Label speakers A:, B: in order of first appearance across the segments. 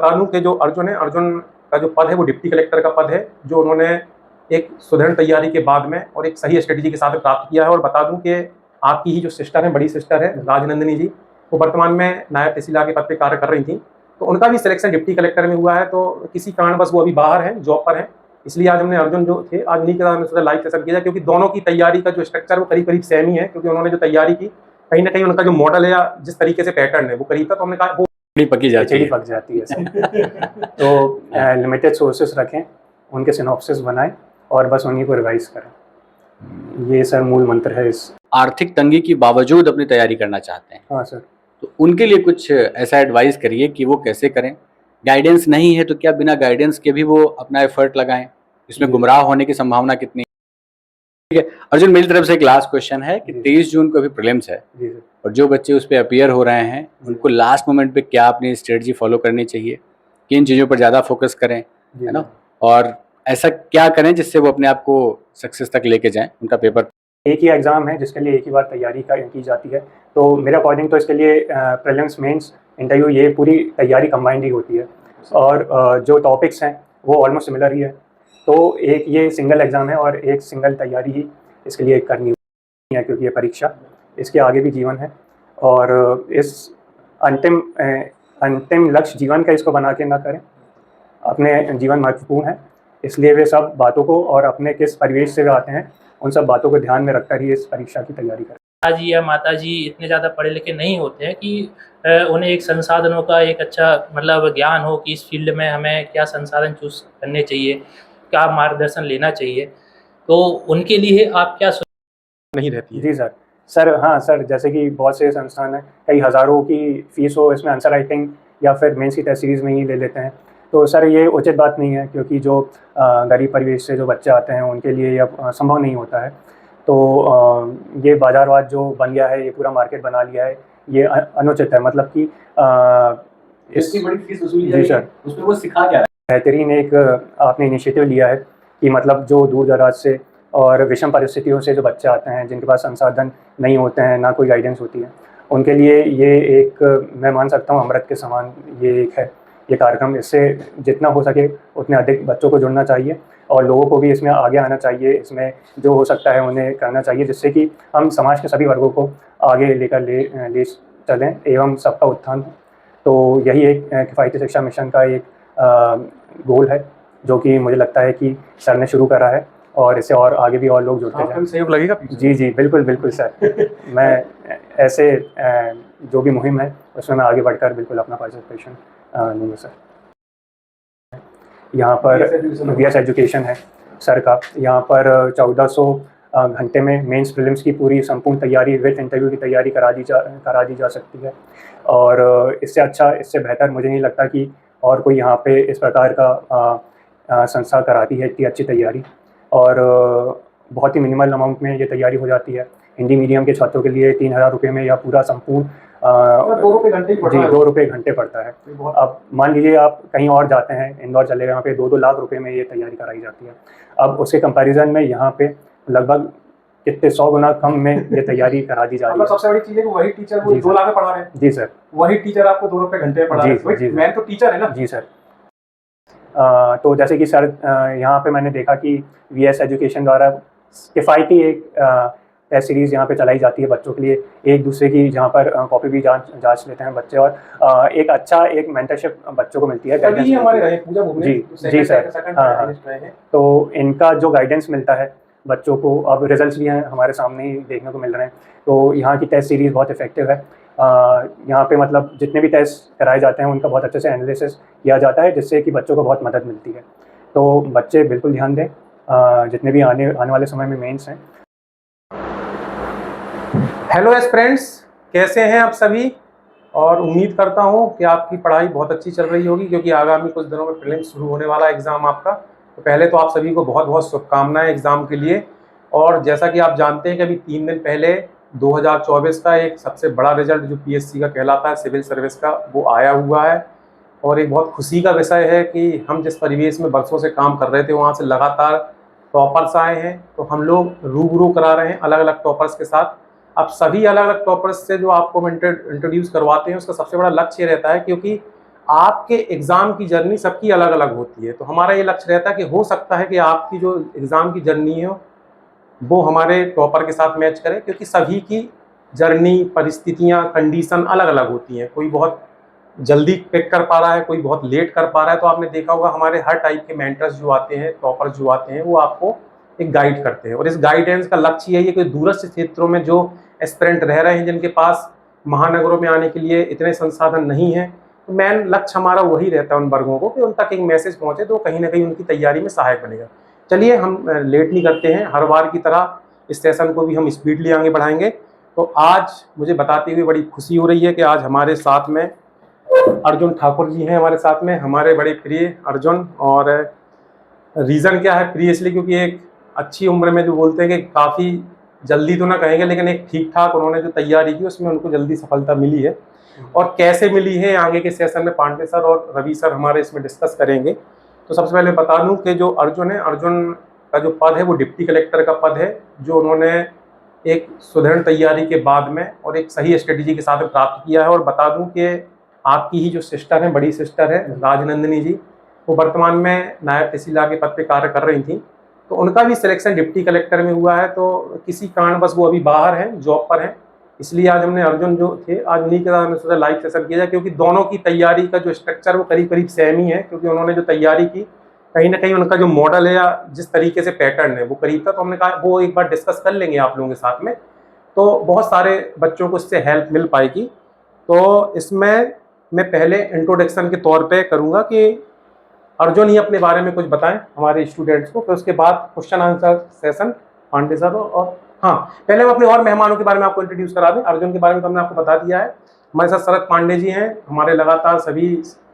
A: बता दूं कि जो अर्जुन है, अर्जुन का जो पद है वो डिप्टी कलेक्टर का पद है, जो उन्होंने एक सुदृढ़ तैयारी के बाद में और एक सही स्ट्रेटेजी के साथ प्राप्त किया है। और बता दूं कि आपकी ही जो सिस्टर है, बड़ी सिस्टर है राजनंदिनी जी, वो वर्तमान में नायब तहसीलदार के पद पर कार्य कर रही थी, तो उनका भी सिलेक्शन डिप्टी कलेक्टर में हुआ है। तो किसी कारणवश वो अभी बाहर है, जॉब पर है, इसलिए आज हमने अर्जुन जो थे आज उन्हीं के साथ सोचा लाइव सेशन किया, क्योंकि दोनों की तैयारी का जो स्ट्रक्चर वो करीब करीब सेम ही है, क्योंकि उन्होंने जो तैयारी की कहीं ना कहीं उनका जो मॉडल है या जिस तरीके से पैटर्न है वो करीब था, तो हमने कहा वो
B: पक जाती है तो लिमिटेड सोर्सेस रखें, उनके सिनॉप्सिस बनाएं और बस उन्हीं को रिवाइज करें। ये सर मूल मंत्र है। इस
C: आर्थिक तंगी के बावजूद अपनी तैयारी करना चाहते हैं,
B: हाँ सर,
C: तो उनके लिए कुछ ऐसा एडवाइस करिए कि वो कैसे करें। गाइडेंस नहीं है तो क्या बिना गाइडेंस के भी वो अपना एफर्ट लगाएं? इसमें गुमराह होने की संभावना कितनी? ठीक है अर्जुन, मेरी तरफ से एक लास्ट क्वेश्चन है कि 23 जून को अभी प्रीलिम्स है और जो बच्चे उस पर अपियर हो रहे हैं उनको लास्ट मोमेंट पे क्या अपनी स्ट्रेटजी फॉलो करनी चाहिए, किन चीज़ों पर ज़्यादा फोकस करें, है ना, और ऐसा क्या करें जिससे वो अपने आप को सक्सेस तक लेके जाएं? उनका पेपर
B: एक ही एग्ज़ाम है जिसके लिए एक ही बार तैयारी की जाती है, तो मेरे अकॉर्डिंग तो इसके लिए प्रीलिम्स मेंस इंटरव्यू ये पूरी तैयारी कंबाइंड ही होती है और जो टॉपिक्स हैं वो ऑलमोस्ट सिमिलर ही है। तो एक ये सिंगल एग्ज़ाम है और एक सिंगल तैयारी ही इसके लिए करनी है, क्योंकि ये परीक्षा इसके आगे भी जीवन है और इस अंतिम लक्ष्य जीवन का इसको बना के ना करें। अपने जीवन महत्वपूर्ण है, इसलिए वे सब बातों को और अपने किस परिवेश से वे आते हैं उन सब बातों को ध्यान में रखकर ही इस परीक्षा की तैयारी करें।
D: पिताजी या माताजी इतने ज़्यादा पढ़े लिखे नहीं होते हैं कि उन्हें एक संसाधनों का एक अच्छा मतलब ज्ञान हो कि इस फील्ड में हमें क्या संसाधन चूज़ करने चाहिए, क्या मार्गदर्शन लेना चाहिए, तो उनके लिए आप क्या
A: नहीं रहती है?
B: जी सर, हाँ सर, जैसे कि बहुत से संस्थान हैं, कई हज़ारों की फीस हो, इसमें आंसर राइटिंग या फिर मेंस की टेस्ट सीरीज़ में ही ले लेते हैं, तो सर ये उचित बात नहीं है, क्योंकि जो गरीब परिवेश से जो बच्चे आते हैं उनके लिए यह संभव नहीं होता है। तो ये बाजारवाद जो बन गया है, ये पूरा मार्केट बना लिया है, ये अनुचित है। मतलब कि
C: इसकी बड़ी फीस वसूली
B: जी सर,
C: उसमें वो सिखा क्या रहा है?
B: बेहतरीन एक आपने इनिशिएटिव लिया है कि मतलब जो दूर दराज से और विषम परिस्थितियों से जो बच्चे आते हैं, जिनके पास संसाधन नहीं होते हैं, ना कोई गाइडेंस होती है, उनके लिए ये एक मैं मान सकता हूँ अमृत के समान ये एक है ये कार्यक्रम। इससे जितना हो सके उतने अधिक बच्चों को जुड़ना चाहिए और लोगों को भी इसमें आगे आना चाहिए, इसमें जो हो सकता है उन्हें करना चाहिए, जिससे कि हम समाज के सभी वर्गों को आगे लेकर ले चलें एवं सबका उत्थान हो। तो यही एक किफ़ायती शिक्षा मिशन का एक गोल है, जो कि मुझे लगता है कि सर ने शुरू करा है और इससे और आगे भी और लोग जुड़ते जाएं।
A: सहयोग लगेगा?
B: जी बिल्कुल सर। मैं ऐसे जो भी मुहिम है उसमें मैं आगे बढ़कर बिल्कुल अपना पार्टिसिपेशन लूँगा सर। यहाँ पर VS एजुकेशन है सर का, यहाँ पर 1400 घंटे में मेंस प्रीलिम्स की पूरी संपूर्ण तैयारी विद इंटरव्यू की तैयारी करा दी जा सकती है और इससे अच्छा, इससे बेहतर मुझे नहीं लगता कि और कोई यहाँ पे इस प्रकार का संस्था कराती है इतनी अच्छी तैयारी। और बहुत ही मिनिमल अमाउंट में ये तैयारी हो जाती है। हिंदी मीडियम के छात्रों के लिए 3000 रुपये में या पूरा संपूर्ण
A: 2 रुपये घंटे
B: जी 2 रुपये घंटे पड़ता है। अब मान लीजिए आप कहीं और जाते हैं, इंदौर चले गए, यहाँ पे 2-2 लाख रुपए में ये तैयारी कराई जाती है। अब उसके कंपैरिजन में यहाँ पे लगभग कितने 100 गुना कम में ये तैयारी करा दी जा रही है।
A: सबसे बड़ी चीज़ है कि वही टीचर वो 2 लाख में पढ़ा रहे हैं।
B: जी सर,
A: वही टीचर आपको 2 रुपये घंटे में पढ़ा रहे हैं। मैं तो टीचर है ना।
B: जी सर। तो जैसे कि सर यहाँ पे मैंने देखा कि VS एजुकेशन द्वारा किफ़ायती एक टेस्ट सीरीज़ यहाँ पे चलाई जाती है बच्चों के लिए, एक दूसरे की जहाँ पर कॉपी भी जांच लेते हैं बच्चे और एक अच्छा एक मेंटरशिप बच्चों को मिलती है।
A: अभी हमारे रहे पूजा
B: जी सर, हाँ। तो इनका जो गाइडेंस मिलता है बच्चों को, अब रिजल्ट्स भी हैं हमारे सामने ही देखने को मिल रहे हैं। तो यहाँ की टेस्ट सीरीज़ बहुत इफेक्टिव है। यहाँ पे मतलब जितने भी टेस्ट कराए जाते हैं उनका बहुत अच्छे से एनालिसिस किया जाता है, जिससे कि बच्चों को बहुत मदद मिलती है। तो बच्चे बिल्कुल ध्यान दें, जितने भी आने वाले समय में मेंस हैं।
A: हेलो फ्रेंड्स, कैसे हैं आप सभी? और उम्मीद करता हूं कि आपकी पढ़ाई बहुत अच्छी चल रही होगी, क्योंकि आगामी कुछ दिनों में प्रीलिम्स शुरू होने वाला एग्ज़ाम आपका। तो पहले तो आप सभी को बहुत बहुत शुभकामनाएं एग्ज़ाम के लिए। और जैसा कि आप जानते हैं कि अभी 3 दिन पहले 2024 का एक सबसे बड़ा रिजल्ट जो PSC का कहलाता है, सिविल सर्विस का, वो आया हुआ है। और एक बहुत खुशी का विषय है कि हम जिस परिवेश में बरसों से काम कर रहे थे, वहाँ से लगातार टॉपर्स आए हैं। तो हम लोग रूबरू करा रहे हैं अलग अलग टॉपर्स के साथ। अब सभी अलग अलग टॉपर्स से जो आपको इंट्रोड्यूस करवाते हैं, उसका सबसे बड़ा लक्ष्य रहता है, क्योंकि आपके एग्ज़ाम की जर्नी सबकी अलग अलग होती है, तो हमारा ये लक्ष्य रहता है कि हो सकता है कि आपकी जो एग्ज़ाम की जर्नी हो वो हमारे टॉपर के साथ मैच करे, क्योंकि सभी की जर्नी, परिस्थितियाँ, कंडीशन अलग अलग होती हैं। कोई बहुत जल्दी पिक कर पा रहा है, कोई बहुत लेट कर पा रहा है। तो आपने देखा होगा हमारे हर टाइप के मेंटर्स जो आते हैं, टॉपर्स जो आते हैं, वो आपको एक गाइड करते हैं, और इस गाइडेंस का लक्ष्य यही है कि दूरस्थ क्षेत्रों में जो एस्पिरेंट रह रहे हैं, जिनके पास महानगरों में आने के लिए इतने संसाधन नहीं हैं, तो मेन लक्ष्य हमारा वही रहता है उन वर्गों को, कि उन तक एक मैसेज पहुँचे तो कहीं ना कहीं उनकी तैयारी में सहायक बनेगा। चलिए हम लेट नहीं करते हैं, हर बार की तरह इस सेशन को भी हम स्पीडली आगे बढ़ाएंगे। तो आज मुझे बताते हुए बड़ी खुशी हो रही है कि आज हमारे साथ में अर्जुन ठाकुर जी हैं, हमारे साथ में, हमारे बड़े प्रिय अर्जुन। और रीज़न क्या है प्रिय, इसलिए क्योंकि एक अच्छी उम्र में जो बोलते हैं कि काफ़ी जल्दी तो ना कहेंगे, लेकिन एक ठीक ठाक उन्होंने जो तैयारी की उसमें उनको जल्दी सफलता मिली है। और कैसे मिली है आगे के सेशन में पांडे सर और रवि सर हमारे इसमें डिस्कस करेंगे। तो सबसे पहले बता दूं कि जो अर्जुन है, अर्जुन का जो पद है वो डिप्टी कलेक्टर का पद है, जो उन्होंने एक सुदृढ़ तैयारी के बाद में और एक सही स्ट्रेटेजी के साथ प्राप्त किया है। और बता दूं कि आपकी ही जो सिस्टर है, बड़ी सिस्टर है राजनंदिनी जी, वो वर्तमान में नायब तहसीलदार के पद पे कार्य कर रही थी, तो उनका भी सिलेक्शन डिप्टी कलेक्टर में हुआ है। तो किसी कारणवश वो अभी बाहर हैं, जॉब पर हैं, इसलिए आज हमने अर्जुन जो थे, आज उन्हीं के साथ हमने सोचा लाइव सेशन किया जाए, क्योंकि दोनों की तैयारी का जो स्ट्रक्चर वो करीब करीब सेम ही है, क्योंकि उन्होंने जो तैयारी की कहीं ना कहीं उनका जो मॉडल है या जिस तरीके से पैटर्न है वो करीब था। तो हमने कहा वो एक बार डिस्कस कर लेंगे आप लोगों के साथ में, तो बहुत सारे बच्चों को इससे हेल्प मिल पाएगी। तो इसमें मैं पहले इंट्रोडक्शन के तौर पे करूँगा कि अर्जुन ही अपने बारे में कुछ बताएं हमारे स्टूडेंट्स को, फिर उसके बाद question answer session Pandey sir. और हाँ, पहले हम अपने और मेहमानों के बारे में आपको इंट्रोड्यूस करा दें। अर्जुन के बारे में तो हमने आपको बता दिया है। हमारे साथ शरद पांडे जी हैं, हमारे लगातार सभी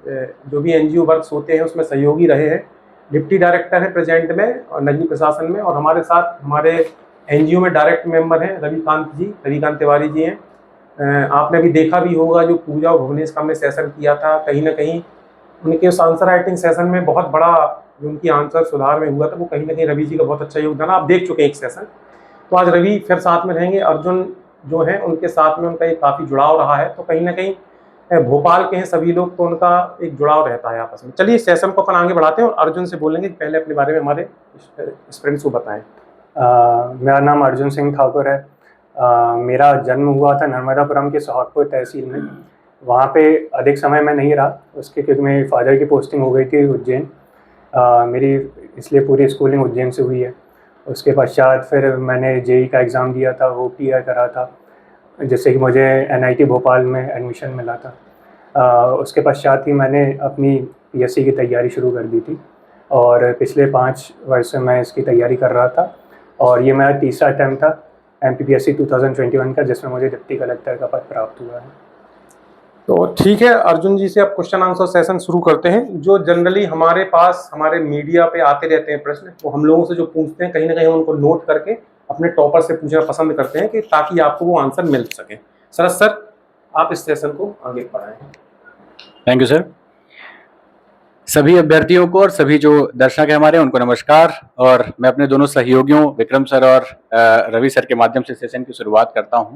A: जो भी NGO वर्क्स होते हैं उसमें सहयोगी रहे हैं, डिप्टी डायरेक्टर है प्रेजेंट में और नगरीय प्रशासन में। और हमारे साथ हमारे NGO में डायरेक्ट मेंबर हैं रविकांत तिवारी जी हैं। आपने भी देखा भी होगा जो पूजा और भुवनेश का हमने सेशन किया था, कहीं ना कहीं उनके उस आंसर राइटिंग सेशन में बहुत बड़ा जो उनकी आंसर सुधार में हुआ था, वो कहीं ना कहीं रवि जी का बहुत अच्छा योगदान, आप देख चुके हैं एक सेशन। तो आज रवि फिर साथ में रहेंगे, अर्जुन जो है उनके साथ में उनका एक काफ़ी जुड़ाव रहा है, तो कहीं ना कहीं भोपाल के हैं सभी लोग, तो उनका एक जुड़ाव रहता है आपस में। चलिए सेशन को अपन आगे बढ़ाते हैं और अर्जुन से बोलेंगे पहले अपने बारे में हमारे स्टूडेंट्स को बताएं।
B: मेरा नाम अर्जुन सिंह ठाकुर है। मेरा जन्म हुआ था नर्मदापुरम के सोहागपुर तहसील में। वहाँ पे अधिक समय मैं नहीं रहा उसके, क्योंकि मेरे फादर की पोस्टिंग हो गई थी उज्जैन। मेरी इसलिए पूरी स्कूलिंग उज्जैन से हुई है। उसके पश्चात फिर मैंने JEE का एग्ज़ाम दिया था, वो क्लियर करा था, जिससे कि मुझे NIT भोपाल में एडमिशन मिला था। उसके पश्चात ही मैंने अपनी PSC की तैयारी शुरू कर दी थी, और पिछले 5 वर्ष से मैं इसकी तैयारी कर रहा था। और ये मेरा तीसरा अटैम्प्ट था MPPSC 2021 का, जिसमें मुझे डिप्टी कलेक्टर का पद प्राप्त हुआ है।
A: तो ठीक है, अर्जुन जी से अब क्वेश्चन आंसर सेशन शुरू करते हैं। जो जनरली हमारे पास हमारे मीडिया पे आते रहते हैं प्रश्न, वो हम लोगों से जो पूछते हैं कहीं ना कहीं उनको नोट करके अपने टॉपर से पूछना पसंद करते हैं, कि ताकि आपको वो आंसर मिल सके। शरद सर, आप इस सेशन को आगे बढ़ाएं।
C: Thank you sir. सभी अभ्यर्थियों को और सभी जो दर्शक हैं हमारे, उनको नमस्कार। और मैं अपने दोनों सहयोगियों विक्रम सर और रवि सर के माध्यम से सेशन की शुरुआत करता हूं।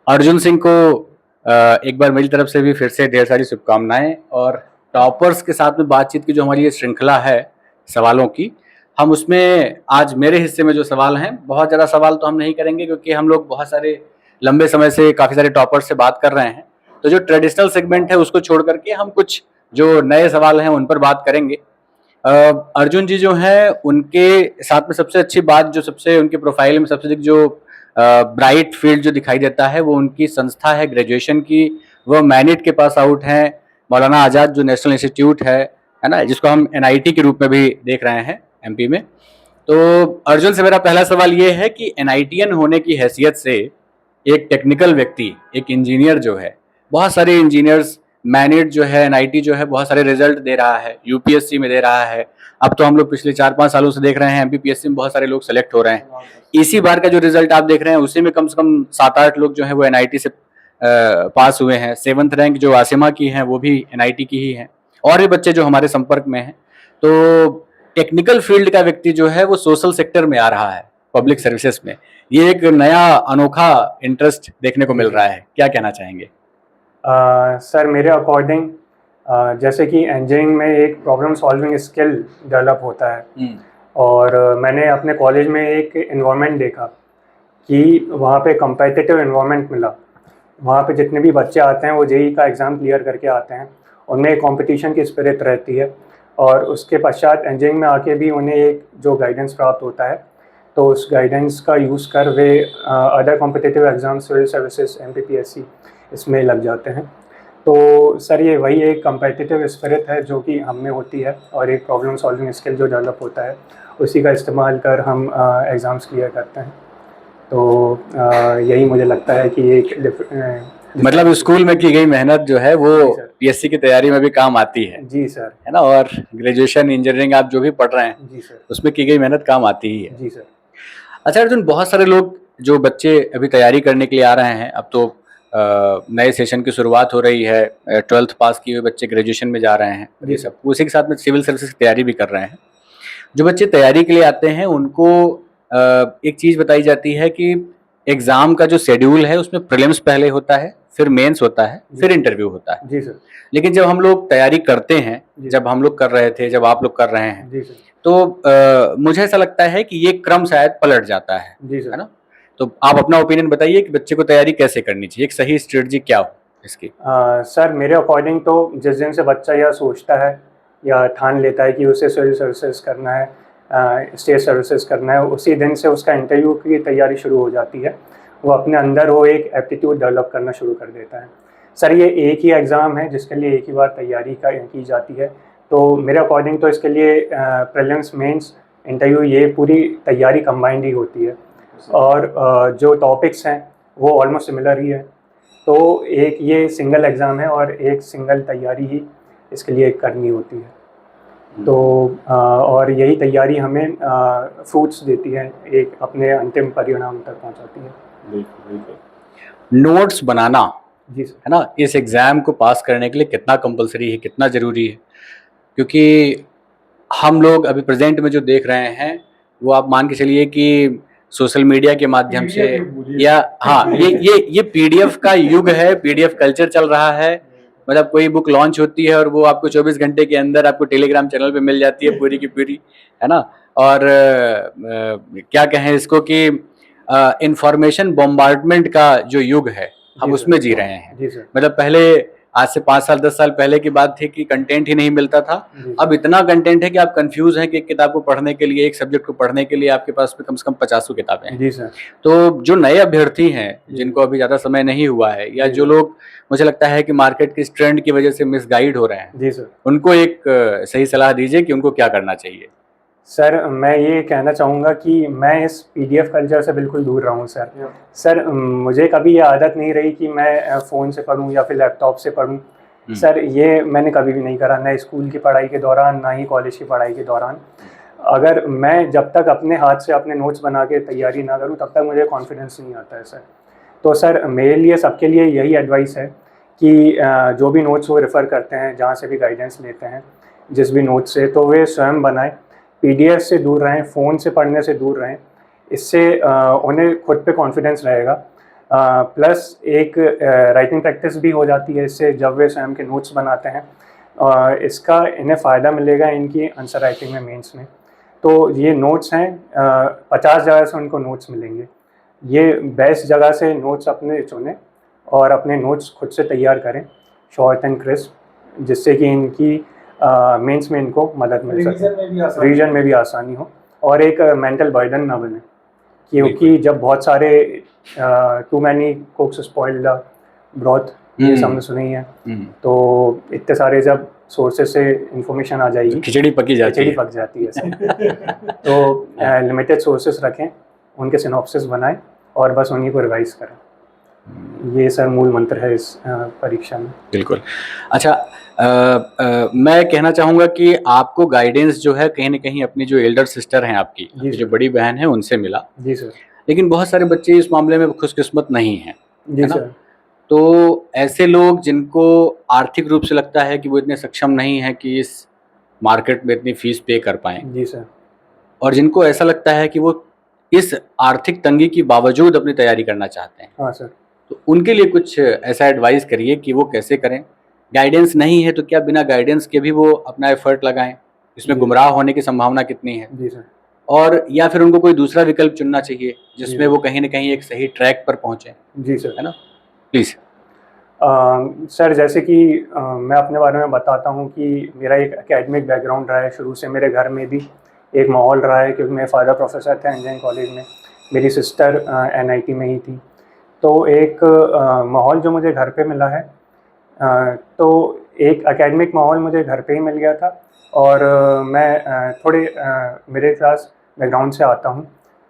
C: अर्जुन सिंह को एक बार मेरी तरफ से भी फिर से ढेर सारी शुभकामनाएं। और टॉपर्स के साथ में बातचीत की जो हमारी ये श्रृंखला है सवालों की, हम उसमें आज मेरे हिस्से में जो सवाल हैं, बहुत ज़्यादा सवाल तो हम नहीं करेंगे, क्योंकि हम लोग बहुत सारे लंबे समय से काफ़ी सारे टॉपर्स से बात कर रहे हैं। तो जो ट्रेडिशनल सेगमेंट है उसको छोड़ करके हम कुछ जो नए सवाल हैं उन पर बात करेंगे। अर्जुन जी जो हैं, उनके साथ में सबसे अच्छी बात, जो सबसे उनके प्रोफाइल में सबसे जो ब्राइट फील्ड जो दिखाई देता है, वो उनकी संस्था है ग्रेजुएशन की। वो मैनिट के पास आउट हैं, मौलाना आज़ाद जो नेशनल इंस्टीट्यूट है ना, जिसको हम NIT के रूप में भी देख रहे हैं MP में। तो अर्जुन से मेरा पहला सवाल ये है कि NITian होने की हैसियत से एक टेक्निकल व्यक्ति, एक इंजीनियर जो है, बहुत सारे इंजीनियर्स, मैनिट जो है, NIT जो है, बहुत सारे रिजल्ट दे रहा है, UPSC में दे रहा है। अब तो हम लोग पिछले 4-5 सालों से देख रहे हैं MPPSC में बहुत सारे लोग सेलेक्ट हो रहे हैं। इसी बार का जो रिजल्ट आप देख रहे हैं, उसी में कम से कम 7-8 लोग जो है वो NIT से पास हुए हैं। 7th रैंक जो आसिमा की है वो भी NIT की ही है, और भी बच्चे जो हमारे संपर्क में हैं। तो टेक्निकल फील्ड का व्यक्ति जो है वो सोशल सेक्टर में आ रहा है, पब्लिक सर्विसेज में। ये एक नया अनोखा इंटरेस्ट देखने को मिल रहा है, क्या कहना चाहेंगे?
B: सर, मेरे अकॉर्डिंग जैसे कि इंजीनियरिंग में एक प्रॉब्लम सॉल्विंग स्किल डेवलप होता है, और मैंने अपने कॉलेज में एक इन्वायरमेंट देखा कि वहाँ पे कम्पिटिटिव इन्वायरमेंट मिला। वहाँ पे जितने भी बच्चे आते हैं वो जेईई का एग्ज़ाम क्लियर करके आते हैं, उनमें एक कंपटीशन की स्पिरिट रहती है, और उसके पश्चात इंजीनियरिंग में आके भी उन्हें एक जो गाइडेंस प्राप्त होता है, तो उस गाइडेंस का यूज़ कर वे other competitive exam, civil services, MPPSC इसमें लग जाते हैं। तो सर ये वही एक कम्पिटिटिव स्पिरिट है जो कि हम में होती है, और एक प्रॉब्लम सॉल्विंग स्किल जो डेवलप होता है उसी का इस्तेमाल कर हम एग्ज़ाम्स क्लियर करते हैं। तो यही मुझे लगता है कि एक
C: मतलब स्कूल में की गई मेहनत जो है वो
B: जी सर।
C: पीएससी की तैयारी में भी काम आती है
B: जी सर।
C: ना, और ग्रेजुएशन इंजीनियरिंग आप जो भी पढ़ रहे हैं
B: जी सर।
C: उसमें की गई मेहनत काम आती ही है।
B: जी सर।
C: अच्छा अर्जुन, बहुत सारे लोग जो बच्चे अभी तैयारी करने के लिए आ रहे हैं, अब तो नए सेशन की शुरुआत हो रही है, 12th पास किए हुए बच्चे ग्रेजुएशन में जा रहे हैं, ये सब उसी के साथ में सिविल सर्विसेज की तैयारी भी कर रहे हैं। जो बच्चे तैयारी के लिए आते हैं उनको एक चीज़ बताई जाती है कि एग्ज़ाम का जो शेड्यूल है उसमें प्रीलिम्स पहले होता है, फिर मेंस होता है, फिर इंटरव्यू होता है।
B: जी सर।
C: लेकिन जब हम लोग तैयारी करते हैं, जब हम लोग कर रहे थे, जब आप लोग कर रहे हैं,
B: जी सर।
C: तो मुझे ऐसा लगता है कि ये क्रम शायद पलट जाता है।
B: जी सर।
C: है ना? तो आप अपना ओपिनियन बताइए कि बच्चे को तैयारी कैसे करनी चाहिए, एक सही स्ट्रेटजी क्या हो इसकी?
B: सर मेरे अकॉर्डिंग तो जिस दिन से बच्चा यह सोचता है या ठान लेता है कि उसे सिविल सर्विसेज करना है, स्टेट सर्विसेज करना है, उसी दिन से उसका इंटरव्यू की तैयारी शुरू हो जाती है। वो अपने अंदर वो एक एप्टीट्यूड डेवलप करना शुरू कर देता है। सर ये एक ही एग्ज़ाम है जिसके लिए एक ही बार तैयारी की जाती है, तो मेरे अकॉर्डिंग तो इसके लिए प्रीलिम्स, मेंस, इंटरव्यू ये पूरी तैयारी कंबाइंड ही होती है, और जो टॉपिक्स हैं वो ऑलमोस्ट सिमिलर ही है। तो एक ये सिंगल एग्ज़ाम है और एक सिंगल तैयारी ही इसके लिए करनी होती है। तो और यही तैयारी हमें फ्रूट्स देती है, एक अपने अंतिम परिणाम तक पहुंचाती है।
C: बिल्कुल बिल्कुल। नोट्स बनाना,
B: जी सर।
C: है ना, इस एग्ज़ाम को पास करने के लिए कितना कंपलसरी है, कितना ज़रूरी है? क्योंकि हम लोग अभी प्रेजेंट में जो देख रहे हैं वो आप मान के चलिए कि सोशल मीडिया के माध्यम से, या हाँ ये पीडीएफ का युग है, पीडीएफ कल्चर चल रहा है। मतलब कोई बुक लॉन्च होती है और वो आपको 24 घंटे के अंदर आपको टेलीग्राम चैनल पे मिल जाती है पूरी की पूरी, है ना। और क्या कहें इसको कि इंफॉर्मेशन बॉम्बार्डमेंट का जो युग है हम उसमें जी रहे हैं।
B: जी सर।
C: मतलब पहले आज से 5 साल 10 साल पहले की बात थी कि कंटेंट ही नहीं मिलता था। अब इतना कंटेंट है कि आप कंफ्यूज हैं कि एक किताब को पढ़ने के लिए, एक सब्जेक्ट को पढ़ने के लिए आपके पास कम से कम 50 किताबें हैं।
B: जी सर।
C: तो जो नए अभ्यर्थी हैं जिनको अभी ज़्यादा समय नहीं हुआ है, या जो लोग मुझे लगता है कि मार्केट की इस ट्रेंड की वजह से मिसगाइड हो रहे हैं,
B: जी सर,
C: उनको एक सही सलाह दीजिए कि उनको क्या करना चाहिए।
B: सर मैं ये कहना चाहूँगा कि मैं इस पीडीएफ कल्चर से बिल्कुल दूर रहा हूँ सर। सर मुझे कभी ये आदत नहीं रही कि मैं फ़ोन से पढूँ या फिर लैपटॉप से पढूँ। सर ये मैंने कभी भी नहीं करा, ना स्कूल की पढ़ाई के दौरान, ना ही कॉलेज की पढ़ाई के दौरान। अगर मैं जब तक अपने हाथ से अपने नोट्स बना के तैयारी ना करूँ तब तक मुझे कॉन्फिडेंस नहीं आता है सर। तो सर मेरे लिए, सबके लिए यही एडवाइस है कि जो भी नोट्स वो रेफ़र करते हैं, जहाँ से भी गाइडेंस लेते हैं, जिस भी नोट्स से, तो वे स्वयं बनाएं, पीडीएफ से दूर रहें, फ़ोन से पढ़ने से दूर रहें। इससे उन्हें खुद पे कॉन्फिडेंस रहेगा। प्लस एक राइटिंग प्रैक्टिस भी हो जाती है इससे, जब वे स्वयं के नोट्स बनाते हैं। इसका इन्हें फ़ायदा मिलेगा इनकी आंसर राइटिंग में, मेंस में। तो ये नोट्स हैं, 50 जगह से उनको नोट्स मिलेंगे। ये बेस्ट जगह से नोट्स अपने चुनें और अपने नोट्स खुद से तैयार करें, शॉर्ट एंड क्रिस्प, जिससे कि इनकी मेंस में इनको मदद मिल सके, रिवीजन में भी आसानी हो, और एक मेंटल बर्डन ना बने। क्योंकि जब बहुत सारे too many cooks spoil the broth, ये हमने सुनी है, तो इतने सारे जब सोर्सेज से इंफॉर्मेशन आ जाएगी,
C: खिचड़ी पक
B: जाती है तो लिमिटेड सोर्सेज रखें, उनके सिनॉप्सिस बनाएं और बस उन्हीं को रिवाइज करें। ये सर मूल मंत्र है इस परीक्षा में।
C: बिल्कुल। अच्छा, मैं कहना चाहूँगा कि आपको गाइडेंस जो है कहीं ना कहीं अपनी जो एल्डर सिस्टर हैं, आपकी जो बड़ी बहन है, उनसे मिला।
B: जी सर।
C: लेकिन बहुत सारे बच्चे इस मामले में खुशकिस्मत नहीं हैं।
B: जी सर।
C: तो ऐसे लोग जिनको आर्थिक रूप से लगता है कि वो इतने सक्षम नहीं है कि इस मार्केट में इतनी फीस पे कर पाएँ,
B: जी सर,
C: और जिनको ऐसा लगता है कि वो इस आर्थिक तंगी के बावजूद अपनी तैयारी करना चाहते हैं,
B: हाँ सर,
C: तो उनके लिए कुछ ऐसा एडवाइस करिए कि वो कैसे करें गाइडेंस नहीं है तो क्या बिना गाइडेंस के भी वो अपना एफर्ट लगाएं, इसमें गुमराह होने की संभावना कितनी है?
B: जी सर।
C: और या फिर उनको कोई दूसरा विकल्प चुनना चाहिए जिसमें
B: जी।
C: वो कहीं ना कहीं एक सही ट्रैक पर पहुंचे,
B: जी सर।
C: है ना? प्लीज।
B: सर जैसे कि मैं अपने बारे में बताता हूँ कि मेरा एक एकेडमिक बैकग्राउंड रहा है शुरू से। मेरे घर में भी एक माहौल रहा है क्योंकि मेरे फादर प्रोफेसर थे इंजीनियरिंग कॉलेज में, मेरी सिस्टर NIT में ही थी। तो एक माहौल जो मुझे घर पे मिला है, तो एक एकेडमिक माहौल मुझे घर पे ही मिल गया था। और मैं थोड़े मिडिल क्लास बैकग्राउंड से आता हूँ,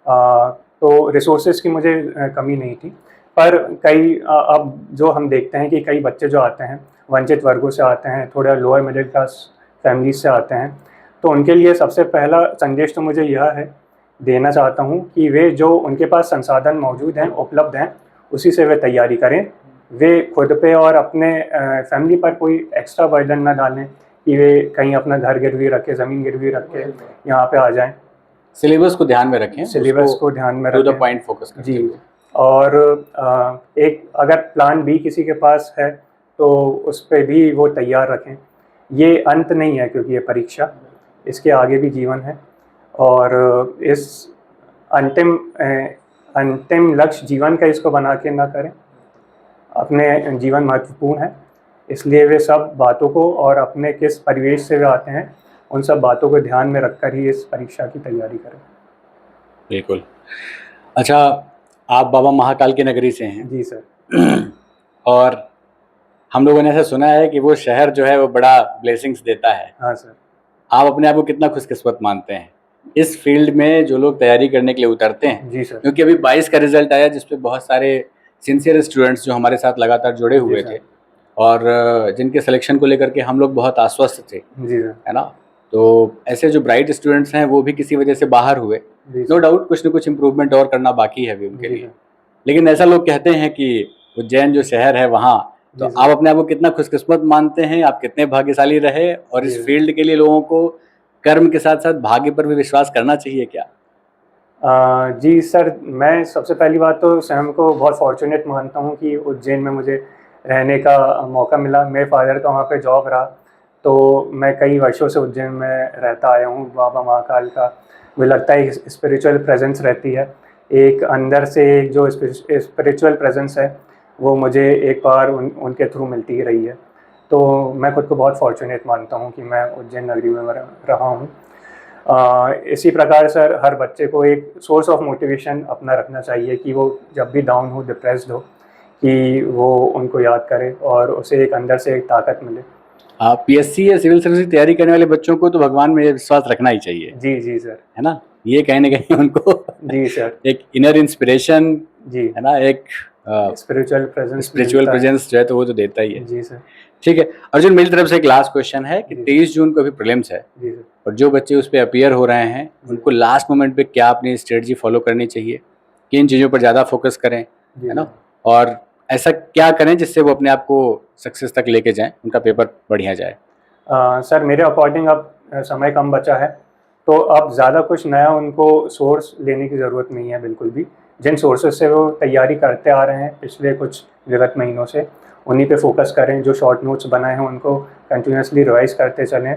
B: तो रिसोर्सेज की मुझे कमी नहीं थी। पर कई अब जो हम देखते हैं कि कई बच्चे जो आते हैं वंचित वर्गों से आते हैं, थोड़ा लोअर मिडिल क्लास फैमिलीज से आते हैं, तो उनके लिए सबसे पहला संदेश तो मुझे यह है देना चाहता हूँ कि वे जो उनके पास संसाधन मौजूद हैं, उपलब्ध हैं, उसी से वे तैयारी करें। वे खुद पे और अपने फैमिली पर कोई एक्स्ट्रा बर्डन ना डालें कि वे कहीं अपना घर गिरवी रखे, ज़मीन गिरवी रख के यहाँ पे आ जाएं।
C: सिलेबस को ध्यान में रखें,
B: सिलेबस को ध्यान में
C: टू द
B: रखें।
C: पॉइंट फोकस करते
B: जी।
C: हुए।
B: और एक अगर प्लान B किसी के पास है तो उस पर भी वो तैयार रखें। ये अंत नहीं है क्योंकि ये परीक्षा, इसके आगे भी जीवन है। और इस अंतिम लक्ष्य जीवन का इसको बना के ना करें। अपने जीवन महत्वपूर्ण है, इसलिए वे सब बातों को और अपने किस परिवेश से वे आते हैं उन सब बातों को ध्यान में रखकर ही इस परीक्षा की तैयारी करें।
C: बिल्कुल। अच्छा, आप बाबा महाकाल की नगरी से हैं।
B: जी सर।
C: और हम लोगों ने ऐसा सुना है कि वो शहर जो है वो बड़ा ब्लेसिंग्स देता है।
B: हाँ सर।
C: आप अपने आप को कितना खुशकिस्मत मानते हैं इस फील्ड में जो लोग तैयारी करने के लिए उतरते हैं?
B: जी सर।
C: क्योंकि अभी 22 का रिजल्ट आया जिसपे बहुत सारे सिंसियर स्टूडेंट्स जो हमारे साथ लगातार जुड़े हुए थे और जिनके सिलेक्शन को लेकर के हम लोग बहुत आश्वस्त थे,
B: जी सर।
C: है ना? तो ऐसे जो ब्राइट स्टूडेंट्स हैं वो भी किसी वजह से बाहर हुए। नो डाउट कुछ न कुछ इम्प्रूवमेंट और करना बाकी है अभी उनके लिए। लेकिन ऐसा लोग कहते हैं कि उज्जैन जो शहर है वहाँ, तो आप अपने आप को कितना खुशकिस्मत मानते हैं? आप कितने भाग्यशाली रहे? और इस फील्ड के लिए लोगों को कर्म के साथ साथ भाग्य पर भी विश्वास करना चाहिए क्या?
B: जी सर, मैं सबसे पहली बात तो स्वयं को बहुत फॉर्चुनेट मानता हूँ कि उज्जैन में मुझे रहने का मौका मिला। मेरे फादर का वहाँ पे जॉब रहा, तो मैं कई वर्षों से उज्जैन में रहता आया हूँ। बाबा महाकाल का मुझे लगता है एक स्पिरिचुअल प्रेजेंस रहती है, एक अंदर से एक जो स्पिरिचुअल प्रेजेंस है वो मुझे एक बार उनके थ्रू मिलती ही रही है। तो मैं खुद को बहुत फॉर्चुनेट मानता हूँ कि मैं उज्जैन नगरी में रहा हूँ। इसी प्रकार सर हर बच्चे को एक सोर्स ऑफ मोटिवेशन अपना रखना चाहिए कि वो जब भी डाउन हो, डिप्रेस्ड हो, कि वो उनको याद करे और उसे एक अंदर से एक ताकत मिले।
C: PSC या सिविल सर्विस की तैयारी करने वाले बच्चों को तो भगवान में ये विश्वास रखना ही चाहिए।
B: जी जी सर।
C: है ना? ये कहीं ना कहीं उनको
B: जी सर
C: एक इनर इंस्पिरेशन,
B: जी,
C: है ना, एक
B: स्पिरिचुअल
C: प्रेजेंस जो है तो वो तो देता ही है।
B: जी सर।
C: ठीक है अर्जुन, मेरी तरफ से एक लास्ट क्वेश्चन है कि 23 जून को अभी प्रीलिम्स है
B: जी सर।
C: और जो बच्चे उस पर अपियर हो रहे हैं उनको लास्ट मोमेंट पे क्या अपनी स्ट्रेटजी फॉलो करनी चाहिए? किन चीज़ों पर ज़्यादा फोकस करें, है ना? और ऐसा क्या करें जिससे वो अपने आप को सक्सेस तक लेके जाएं, उनका पेपर बढ़िया जाए?
B: सर मेरे अकॉर्डिंग अब समय कम बचा है, तो अब ज़्यादा कुछ नया उनको सोर्स लेने की ज़रूरत नहीं है बिल्कुल भी। जिन सोर्सेज से वो तैयारी करते आ रहे हैं पिछले कुछ विगत महीनों से, उन्हीं पे फोकस करें। जो शॉर्ट नोट्स बनाए हैं उनको कंटिन्यूसली रिवाइज करते चलें।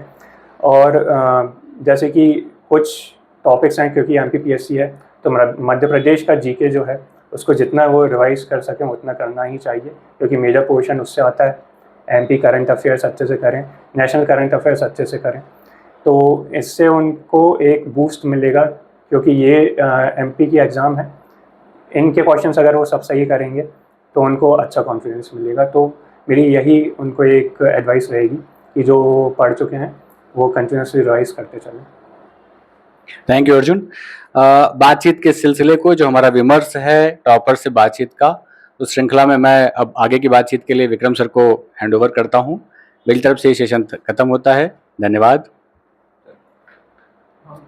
B: और जैसे कि कुछ टॉपिक्स हैं, क्योंकि MPPSC है, तो मध्य प्रदेश का GK जो है उसको जितना वो रिवाइज कर सकें उतना करना ही चाहिए, क्योंकि मेजर पोर्शन उससे आता है। MP करंट अफेयर्स अच्छे से करें, नेशनल करंट अफेयर्स अच्छे से करें, तो इससे उनको एक बूस्ट मिलेगा। क्योंकि ये MP की एग्ज़ाम है, इनके क्वेश्चंस अगर वो सब सही करेंगे तो उनको अच्छा कॉन्फिडेंस मिलेगा। तो मेरी यही उनको एक एडवाइस रहेगी कि जो पढ़ चुके हैं वो कंटिन्यूसली रिवाइज करते चलें।
C: Thank you Arjun. बातचीत के सिलसिले को, जो हमारा विमर्श है टॉपर से बातचीत का, उस श्रृंखला में मैं अब आगे की बातचीत के लिए विक्रम सर को हैंडओवर करता हूं। मेरी तरफ से ये सेशन खत्म होता है। धन्यवाद।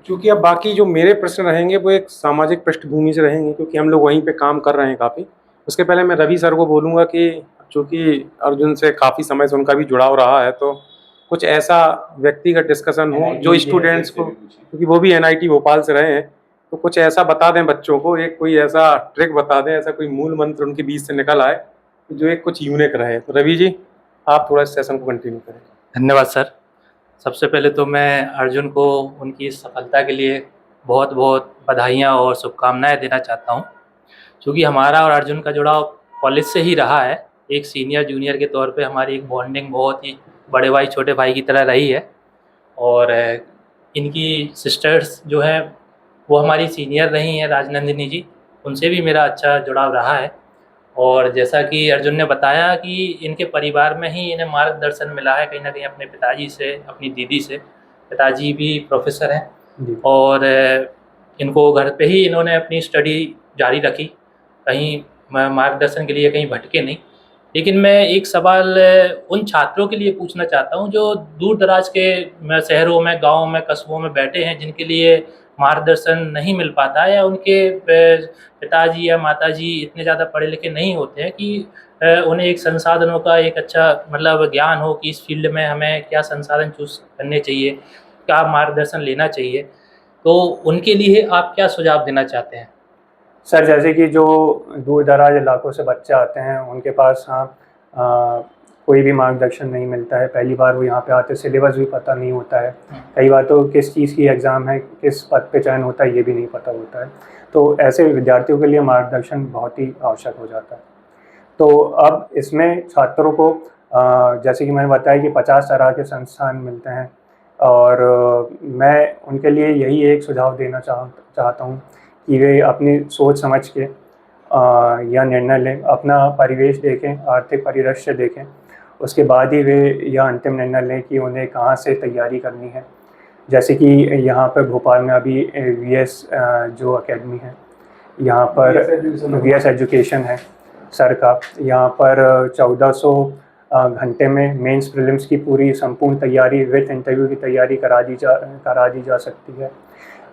A: क्योंकि अब बाकी जो मेरे प्रश्न रहेंगे वो एक सामाजिक पृष्ठभूमि से रहेंगे, क्योंकि हम लोग वहीं पे काम कर रहे हैं काफ़ी। उसके पहले मैं रवि सर को बोलूँगा कि चूँकि अर्जुन से काफ़ी समय से उनका भी जुड़ाव रहा है, तो कुछ ऐसा व्यक्तिगत डिस्कशन हो जो स्टूडेंट्स को, क्योंकि वो भी NIT भोपाल से रहे हैं, तो कुछ ऐसा बता दें बच्चों को, एक कोई ऐसा ट्रिक बता दें, ऐसा कोई मूल मंत्र उनके बीच से निकल आए जो एक कुछ यूनिक रहे। तो रवि जी आप थोड़ा इस सेशन को कंटिन्यू करें।
D: धन्यवाद सर। सबसे पहले तो मैं अर्जुन को उनकी इस सफलता के लिए बहुत बहुत बधाइयाँ और शुभकामनाएं देना चाहता हूँ, क्योंकि हमारा और अर्जुन का जुड़ाव कॉलेज से ही रहा है। एक सीनियर जूनियर के तौर पे हमारी एक बॉन्डिंग बहुत ही बड़े भाई छोटे भाई की तरह रही है। और इनकी सिस्टर्स जो हैं वो हमारी सीनियर रही हैं, राजनंदिनी जी, उनसे भी मेरा अच्छा जुड़ाव रहा है। और जैसा कि अर्जुन ने बताया कि इनके परिवार में ही इन्हें मार्गदर्शन मिला है कहीं ना कहीं अपने पिताजी से, अपनी दीदी से। पिताजी भी प्रोफेसर हैं
B: जी
D: और इनको घर पे ही इन्होंने अपनी स्टडी जारी रखी, कहीं मार्गदर्शन के लिए कहीं भटके नहीं। लेकिन मैं एक सवाल उन छात्रों के लिए पूछना चाहता हूँ जो दूर दराज के शहरों में, गाँव में, कस्बों में बैठे हैं, जिनके लिए मार्गदर्शन नहीं मिल पाता है, या उनके पिताजी या माताजी इतने ज़्यादा पढ़े लिखे नहीं होते हैं कि उन्हें एक संसाधनों का एक अच्छा मतलब ज्ञान हो कि इस फील्ड में हमें क्या संसाधन चूज़ करने चाहिए, क्या मार्गदर्शन लेना चाहिए। तो उनके लिए आप क्या सुझाव देना चाहते हैं?
B: सर, जैसे कि जो दूर दराज इलाकों से बच्चे आते हैं उनके पास कोई भी मार्गदर्शन नहीं मिलता है। पहली बार वो यहाँ पे आते, सिलेबस भी पता नहीं होता है। कई बार तो किस चीज़ की एग्ज़ाम है, किस पद पे चयन होता है, ये भी नहीं पता होता है। तो ऐसे विद्यार्थियों के लिए मार्गदर्शन बहुत ही आवश्यक हो जाता है। तो अब इसमें छात्रों को जैसे कि मैंने बताया कि 50 तरह के संस्थान मिलते हैं, और मैं उनके लिए यही एक सुझाव देना चाहता हूँ कि वे अपनी सोच समझ के यह निर्णय लें, अपना परिवेश देखें, आर्थिक परिदृश्य देखें, उसके बाद ही वे यह अंतिम निर्णय लें कि उन्हें कहाँ से तैयारी करनी है। जैसे कि यहाँ पर भोपाल में अभी VS जो अकेडमी है, यहाँ पर VS एजुकेशन है सर का, यहाँ पर 1400 घंटे में मेंस प्रीलिम्स की पूरी संपूर्ण तैयारी विद इंटरव्यू की तैयारी करा दी जा सकती है।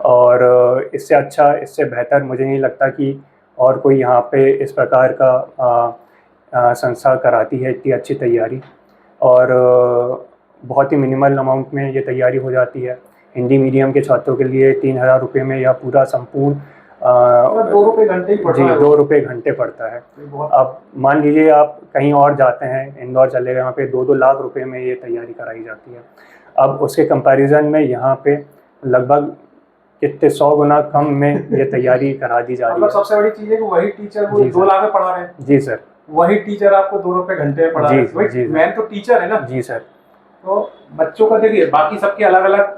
B: और इससे अच्छा, इससे बेहतर मुझे नहीं लगता कि और कोई यहाँ पे इस प्रकार का संस्था कराती है इतनी अच्छी तैयारी। और बहुत ही मिनिमल अमाउंट में ये तैयारी हो जाती है। हिंदी मीडियम के छात्रों के लिए 3000 रुपये में यह पूरा संपूर्ण
A: 2 रुपये घंटे ही पड़ता है।
B: 2 रुपये घंटे पड़ता है। अब मान लीजिए आप कहीं और जाते हैं, इंदौर चले गए, वहाँ पे 2-2 लाख रुपए में ये तैयारी कराई जाती है। अब उसके कंपैरिजन में यहाँ पे लगभग कितने 100 गुना कम में ये तैयारी करा दी जा रही है।
A: सबसे बड़ी चीज़ है कि वही टीचर वो 2 लाख में पढ़ा रहे हैं।
B: जी सर।
A: वही टीचर आपको 2 रुपये घंटे में पढ़ा रहे हैं। मेन तो टीचर है ना।
B: जी सर।
A: तो बच्चों का देखिए, बाकी सबके अलग अलग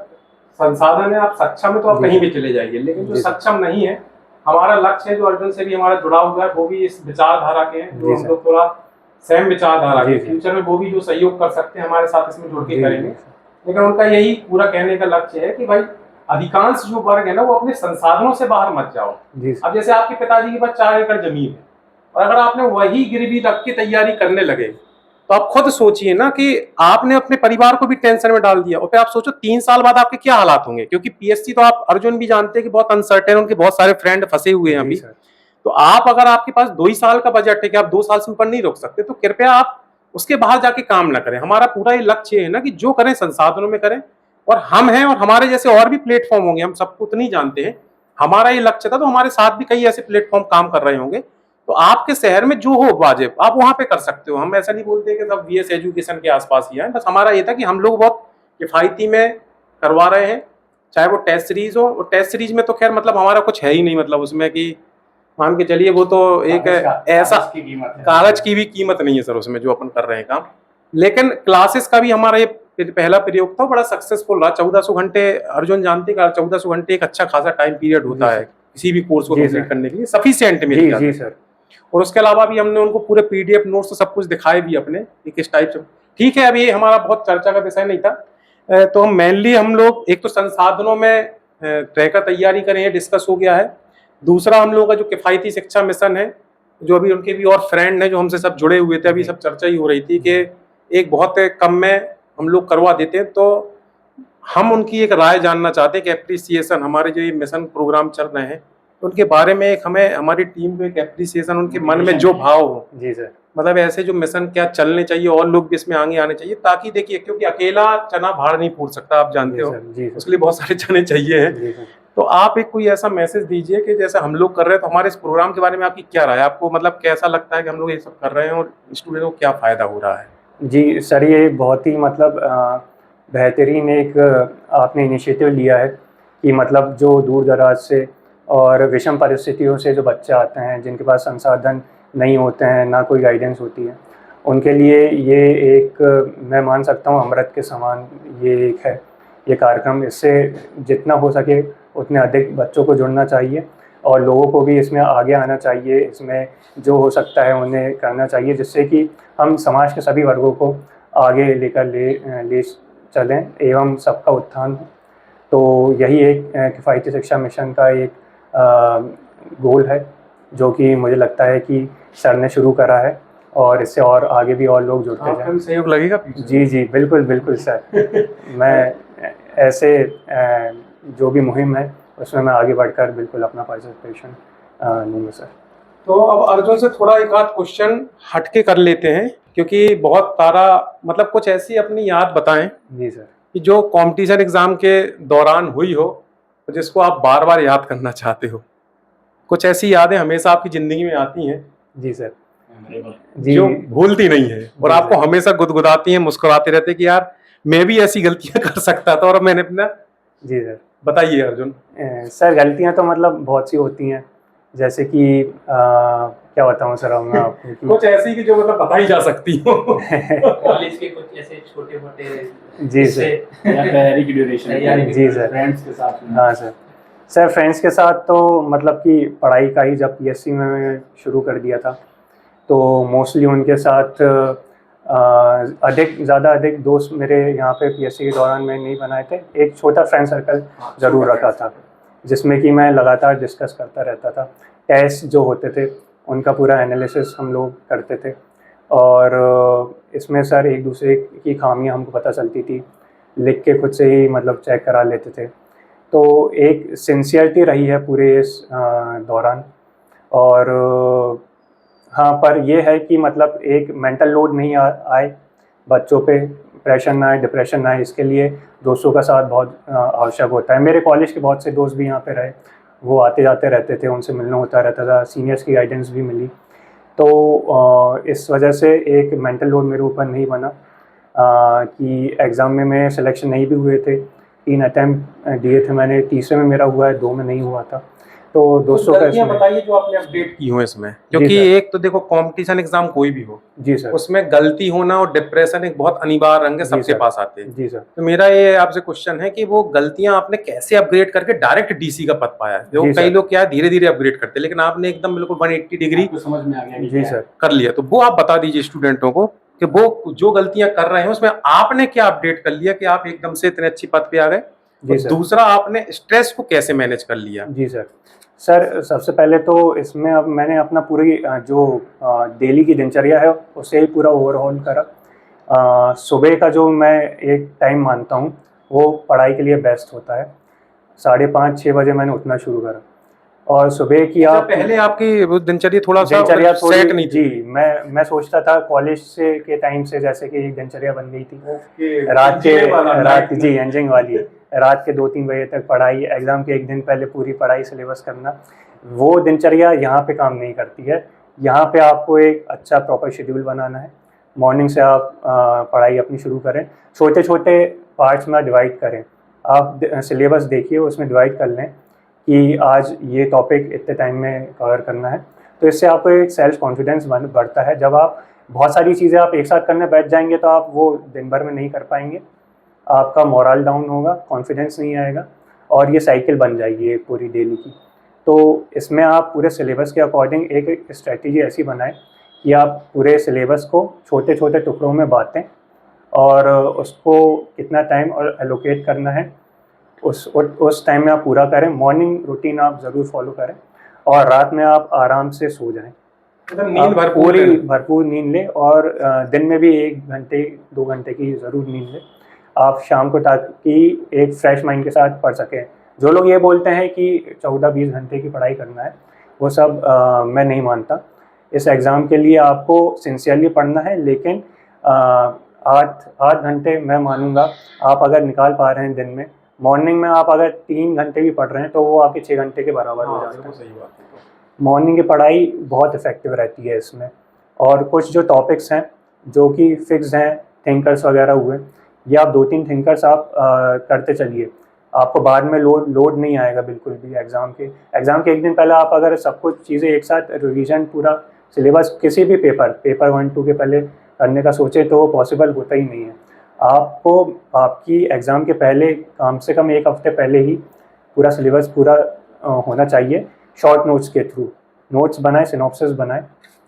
A: संसाधन है। आप सक्षम है तो आप कहीं भी चले जाइए, लेकिन जो सक्षम नहीं है, हमारा लक्ष्य है, जो अर्जुन से भी हमारा जुड़ाव हुआ है, वो भी इस विचारधारा के हैं, जो हम लोग थोड़ा सेम विचारधारा के, फ्यूचर में वो भी जो सहयोग कर सकते हैं हमारे साथ इसमें जुड़ के करेंगे। लेकिन उनका यही पूरा कहने का लक्ष्य है कि भाई अधिकांश जो वर्ग है ना, वो अपने संसाधनों से बाहर मत जाओ। अब जैसे आपके पिताजी के पास 4 एकड़ जमीन है, और अगर आपने वही गिरवी रख के तैयारी करने लगे, तो आप खुद सोचिए ना कि आपने अपने परिवार को भी टेंशन में डाल दिया। और फिर आप सोचो 3 साल बाद आपके क्या हालात होंगे, क्योंकि PSC तो आप अर्जुन भी जानते हैं कि बहुत अनसर्टेन, उनके बहुत सारे फ्रेंड फंसे हुए हैं अभी। तो आप, अगर आपके पास 2 ही साल का बजट है कि आप 2 साल से ऊपर नहीं रोक सकते, तो कृपया आप उसके बाहर जाके काम ना करें। हमारा पूरा ये लक्ष्य है ना कि जो करें संसाधनों में करें, और हम हैं, और हमारे जैसे और भी प्लेटफॉर्म होंगे, हम सबको तो नहीं जानते हैं। हमारा ये लक्ष्य था, तो हमारे साथ भी कई ऐसे प्लेटफॉर्म काम कर रहे होंगे। तो आपके शहर में जो हो वाजिब, आप वहां पे कर सकते हो। हम ऐसा नहीं बोलते कि सब VS एजुकेशन के आसपास ही है, बस हमारा ये था कि हम लोग बहुत किफायती में करवा रहे हैं, चाहे वो टेस्ट सीरीज हो। और टेस्ट सीरीज में तो खैर मतलब हमारा कुछ है ही नहीं, मतलब उसमें कि मान के चलिए वो तो एक ऐसा कागज की भी कीमत नहीं है सर उसमें जो अपन कर रहे हैं काम। लेकिन क्लासेस का भी हमारा ये पहला प्रयोग था, बड़ा सक्सेसफुल रहा। 1400 घंटे, अर्जुन जानते हैं 1400 घंटे एक अच्छा खासा टाइम पीरियड होता है किसी भी कोर्स को कंप्लीट करने के लिए, सफिशिएंट मिल जाता है सर। और उसके अलावा भी हमने उनको पूरे PDF नोट्स तो सब कुछ दिखाए भी अपने, किस टाइप से। ठीक है, अब ये हमारा बहुत चर्चा का विषय नहीं था। तो हम मेनली हम लोग एक तो संसाधनों में रहकर तैयारी करें, ये डिस्कस हो गया है। दूसरा, हम लोगों का जो किफायती शिक्षा मिशन है, जो अभी उनके भी और फ्रेंड हैं जो हमसे सब जुड़े हुए थे, अभी सब चर्चा ही हो रही थी कि एक बहुत कम में हम लोग करवा देते हैं। तो हम उनकी एक राय जानना चाहते हैं कि एप्रिसिएशन, हमारे जो ये मिशन प्रोग्राम चल रहे हैं उनके बारे में एक हमें, हमारी टीम को एक एप्रिसिएशन, उनके मन में जो भाव हो।
B: जी सर।
A: मतलब ऐसे जो मिशन क्या चलने चाहिए, और लोग भी इसमें आगे आने चाहिए, ताकि देखिए, क्योंकि अकेला चना भाड़ नहीं फूट सकता, आप जानते हो, उसके लिए बहुत सारे चने चाहिए हैं। तो आप एक कोई ऐसा मैसेज दीजिए कि जैसे हम लोग कर रहे हैं, तो हमारे इस प्रोग्राम के बारे में आपकी क्या राय है? आपको मतलब कैसा लगता है कि हम लोग ये सब कर रहे हैं और स्टूडेंट को क्या फायदा हो रहा है?
B: जी सर, ये बहुत ही मतलब बेहतरीन एक आपने इनिशिएटिव लिया है कि मतलब जो दूर दराज से और विषम परिस्थितियों से जो बच्चे आते हैं, जिनके पास संसाधन नहीं होते हैं, ना कोई गाइडेंस होती है, उनके लिए ये एक मैं मान सकता हूँ अमृत के समान ये एक है ये कार्यक्रम। इससे जितना हो सके उतने अधिक बच्चों को जुड़ना चाहिए और लोगों को भी इसमें आगे आना चाहिए, इसमें जो हो सकता है उन्हें करना चाहिए, जिससे कि हम समाज के सभी वर्गों को आगे लेकर ले चलें एवं सबका उत्थान हो। तो यही एक किफ़ायती शिक्षा मिशन का एक गोल है, जो कि मुझे लगता है कि सर ने शुरू करा है और इससे और आगे भी और लोग जुड़ते
A: आपका
B: जाएं।
A: भी सहयोग लगेगा पीछे?
B: जी जी, बिल्कुल बिल्कुल सर। मैं ऐसे जो भी मुहिम है उसमें मैं आगे बढ़कर बिल्कुल अपना पार्टिसिपेशन लूँगा सर।
A: तो अब अर्जुन से थोड़ा एक आध क्वेश्चन हटके कर लेते हैं, क्योंकि बहुत सारा मतलब कुछ ऐसी अपनी याद बताएं
B: जी सर।
A: कि जो कंपटीशन एग्जाम के दौरान हुई हो, तो जिसको आप बार बार याद करना चाहते हो। कुछ ऐसी यादें हमेशा आपकी जिंदगी में आती हैं
B: जी सर। जी
A: जो भूलती नहीं है और
B: जी
A: आपको
B: सर।
A: हमेशा गुदगुदाती हैं, मुस्कुराते रहते कि यार मैं भी ऐसी गलतियां कर सकता था और मैंने अपना।
B: जी सर।
A: बताइए अर्जुन।
B: सर गलतियां तो मतलब बहुत सी होती हैं, जैसे कि क्या बताऊं सर अब मैं आपको कि
A: कुछ ऐसी कि जो मतलब बताई जा सकती हो।
D: कॉलेज के कुछ ऐसे छोटे मोटे
B: जी सर।
C: तैयारी की ड्यूरेशन
D: तैयारी की
B: जी सर।
C: फ्रेंड्स के साथ में।
B: हाँ सर। सर फ्रेंड्स के साथ तो मतलब कि पढ़ाई का ही जब पीएससी में मैं शुरू कर दिया था, तो मोस्टली उनके साथ अधिक दोस्त मेरे यहाँ पे पीएससी के दौरान में नहीं बनाए थे। एक छोटा फ्रेंड सर्कल ज़रूर रखा था, जिसमें कि मैं लगातार डिस्कस करता रहता था। टेस्ट जो होते थे उनका पूरा एनालिसिस हम लोग करते थे और इसमें सर एक दूसरे की खामियां हमको पता चलती थी, लिख के खुद से ही मतलब चेक करा लेते थे। तो एक सिंसियरिटी रही है पूरे इस दौरान। और हाँ, पर ये है कि मतलब एक मेंटल लोड नहीं आए बच्चों पे, प्रेशर ना आए, डिप्रेशन ना आए, इसके लिए दोस्तों का साथ बहुत आवश्यक होता है। मेरे कॉलेज के बहुत से दोस्त भी यहाँ पे रहे, वो आते जाते रहते थे, उनसे मिलना होता रहता था, सीनियर्स की गाइडेंस भी मिली। तो इस वजह से एक मेंटल लोड मेरे ऊपर नहीं बना कि एग्ज़ाम में मेरे सिलेक्शन नहीं भी हुए थे। 3 अटैम्प्ट दिए थे मैंने, तीसरे में मेरा हुआ है, 2 में नहीं हुआ था। तो दोस्तों का
A: गलतियां
B: इसमें
A: बताइए जो आपने अपडेट की हो इसमें, क्योंकि
B: सर।
A: एक तो देखो कंपटीशन एग्जाम कोई भी हो,
B: जी सर।
A: उसमें गलती होना और डिप्रेशन एक बहुत अनिवार्य रंग है,
B: जी
A: सबके
B: सर।
A: पास आते हैं।
B: जी सर।
A: तो मेरा ये आपसे क्वेश्चन है कि वो गलतियां आपने कैसे अपग्रेड करके डायरेक्ट डीसी का पद पाया है? जो
B: जी
A: कई
B: सर।
A: लोग क्या है धीरे धीरे अपग्रेड करते हैं, लेकिन आपने एकदम बिल्कुल 180 डिग्री
C: आपको समझ में आ गया कि
B: जी
C: क्या है।
B: सर।
A: कर लिया। तो वो आप बता दीजिए स्टूडेंटों को कि वो जो गलतियां कर रहे हैं उसमें आपने क्या अपडेट कर लिया कि आप एकदम से इतने अच्छी पद पे आ गए,
B: जी
A: और
B: सर।
A: दूसरा आपने स्ट्रेस को कैसे मैनेज कर लिया?
B: जी सर। सर सबसे पहले तो इसमें अब मैंने अपना पूरी जो डेली की दिनचर्या है उसे ही पूरा ओवरहॉल करा। सुबह का जो मैं एक टाइम मानता हूँ वो पढ़ाई के लिए बेस्ट होता है। 5:30-6 बजे मैंने उठना शुरू करा और सुबह की
A: अच्छा,
B: आप
A: पहले आपकी वो दिनचर्या थोड़ा सा
B: दिनचर्या
A: सेट नहीं थी?
B: जी, मैं सोचता था कॉलेज से के टाइम से जैसे कि एक दिनचर्या बन गई थी।
A: ओके,
B: रात के
A: इंजीनियरिंग वाला,
B: रात
A: night
B: जी
A: में।
B: एंजिंग वाली रात के 2-3 बजे तक पढ़ाई, एग्ज़ाम के एक दिन पहले पूरी पढ़ाई सिलेबस करना, वो दिनचर्या यहाँ पे काम नहीं करती है। यहाँ पे आपको एक अच्छा प्रॉपर शेड्यूल बनाना है। मॉर्निंग से आप पढ़ाई अपनी शुरू करें, छोटे छोटे पार्ट्स में डिवाइड करें। आप सिलेबस देखिए, उसमें डिवाइड कर लें कि आज ये टॉपिक इतने टाइम में कवर करना है। तो इससे आपको एक सेल्फ कॉन्फिडेंस बढ़ता है। जब आप बहुत सारी चीज़ें आप एक साथ करने बैठ जाएंगे तो आप वो दिन भर में नहीं कर पाएंगे, आपका मोरल डाउन होगा, कॉन्फिडेंस नहीं आएगा और ये साइकिल बन जाएगी एक पूरी डेली की। तो इसमें आप पूरे सिलेबस के अकॉर्डिंग एक स्ट्रेटजी ऐसी बनाएं कि आप पूरे सिलेबस को छोटे छोटे टुकड़ों में बांटें और उसको कितना टाइम और एलोकेट करना है उस टाइम में आप पूरा करें। मॉर्निंग रूटीन आप ज़रूर फॉलो करें और रात में आप आराम से सो जाएं।
A: मतलब नींद
B: आप
A: भरपूर
B: पूरी
A: लें।
B: भरपूर नींद लें और दिन में भी 1 घंटे 2 घंटे की ज़रूर नींद लें आप शाम को, ताकि एक फ्रेश माइंड के साथ पढ़ सकें। जो लोग ये बोलते हैं कि 14-20 घंटे की पढ़ाई करना है, वो सब मैं नहीं मानता। इस एग्ज़ाम के लिए आपको सिंसियरली पढ़ना है, लेकिन 8 घंटे मैं मानूंगा आप अगर निकाल पा रहे हैं दिन में। मॉर्निंग में आप अगर 3 घंटे भी पढ़ रहे हैं तो वो आपके 6 घंटे के बराबर हो जाता है।
A: बिल्कुल सही बात है।
B: मॉर्निंग की पढ़ाई बहुत इफ़ेक्टिव रहती है इसमें। और कुछ जो टॉपिक्स हैं जो कि फिक्स्ड हैं, थिंकर्स वगैरह हुए, ये आप 2-3 थिंकर्स आप करते चलिए, आपको बाद में लोड नहीं आएगा बिल्कुल भी। एग्ज़ाम के एक दिन पहले आप अगर सब कुछ चीज़ें एक साथ रिवीजन पूरा सिलेबस किसी भी पेपर 1-2 के पहले करने का सोचे तो वो पॉसिबल होता ही नहीं है। आपको आपकी एग्ज़ाम के पहले कम से कम 1 हफ्ते पहले ही पूरा सिलेबस पूरा होना चाहिए। शॉर्ट नोट्स के थ्रू नोट्स बनाए, सिनॉप्सिस बनाए।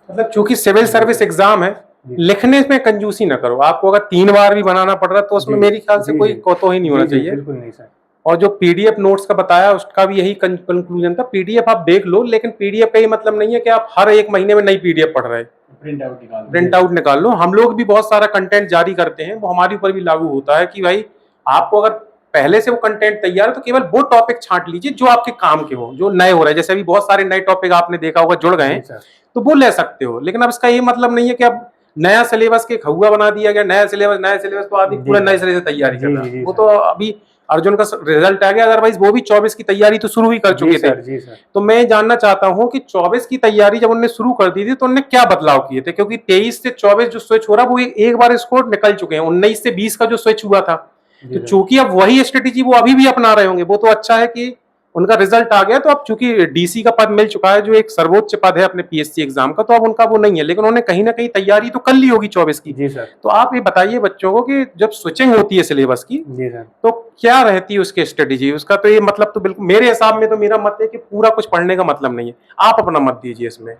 A: मतलब चूंकि सिविल सर्विस एग्जाम है, लिखने में कंजूसी ना करो। आपको अगर 3 बार भी बनाना पड़ रहा है तो उसमें मेरे ख्याल से कोई कोताही नहीं होना चाहिए।
B: बिल्कुल नहीं सर।
A: और जो पीडीएफ नोट्स का बताया उसका भी यही कंक्लूजन था। पीडीएफ आप देख लो, लेकिन पीडीएफ का ये मतलब नहीं है कि आप हर 1 महीने में नई पीडीएफ पढ़ रहे हैं। प्रिंट आउट निकाल लो। हम लोग भी बहुत सारा कंटेंट जारी करते हैं, वो हमारे ऊपर भी लागू होता है कि भाई आपको अगर पहले से वो कंटेंट तैयार है तो केवल वो टॉपिक छांट लीजिए जो आपके काम के हो, जो नए हो रहे हैं। जैसे अभी बहुत सारे नए टॉपिक आपने देखा होगा जुड़ गए हैं, तो वो ले सकते हो। लेकिन अब इसका ये मतलब नहीं है कि अब नया सिलेबस के खहुआ बना दिया गया, नया सिलेबस तो आदमी पूरा नए सिरे से तैयारी कर रहा है। वो तो अभी अर्जुन का रिजल्ट आ गया, अदरवाइज वो भी 24 की तैयारी तो शुरू ही कर चुके थे। तो मैं जानना चाहता हूं कि 24 की तैयारी जब उन्होंने शुरू कर दी थी तो उन्होंने क्या बदलाव किए थे, क्योंकि 23 से 24 जो स्विच हो रहा है वो एक बार स्कोर निकल चुके हैं। 19 से 20 का जो स्विच हुआ था, तो चूंकि अब वही स्ट्रेटेजी वो अभी भी अपना रहे होंगे, वो तो अच्छा है कि उनका रिजल्ट आ गया। तो अब चूंकि डीसी का पद मिल चुका है, जो एक सर्वोच्च पद है अपने पीएससी एग्जाम का, तो अब उनका वो नहीं है, लेकिन उन्होंने कहीं ना कहीं तैयारी तो कर ली होगी 24 की।
B: जी सर।
A: तो आप ये बताइए बच्चों को कि जब स्विचिंग होती है सिलेबस की,
B: जी सर,
A: तो क्या रहती है उसकी स्ट्रेटेजी? उसका तो ये मतलब तो बिल्कुल मेरे हिसाब में तो मेरा मत है कि पूरा कुछ पढ़ने का मतलब नहीं है। आप अपना मत दीजिए इसमें।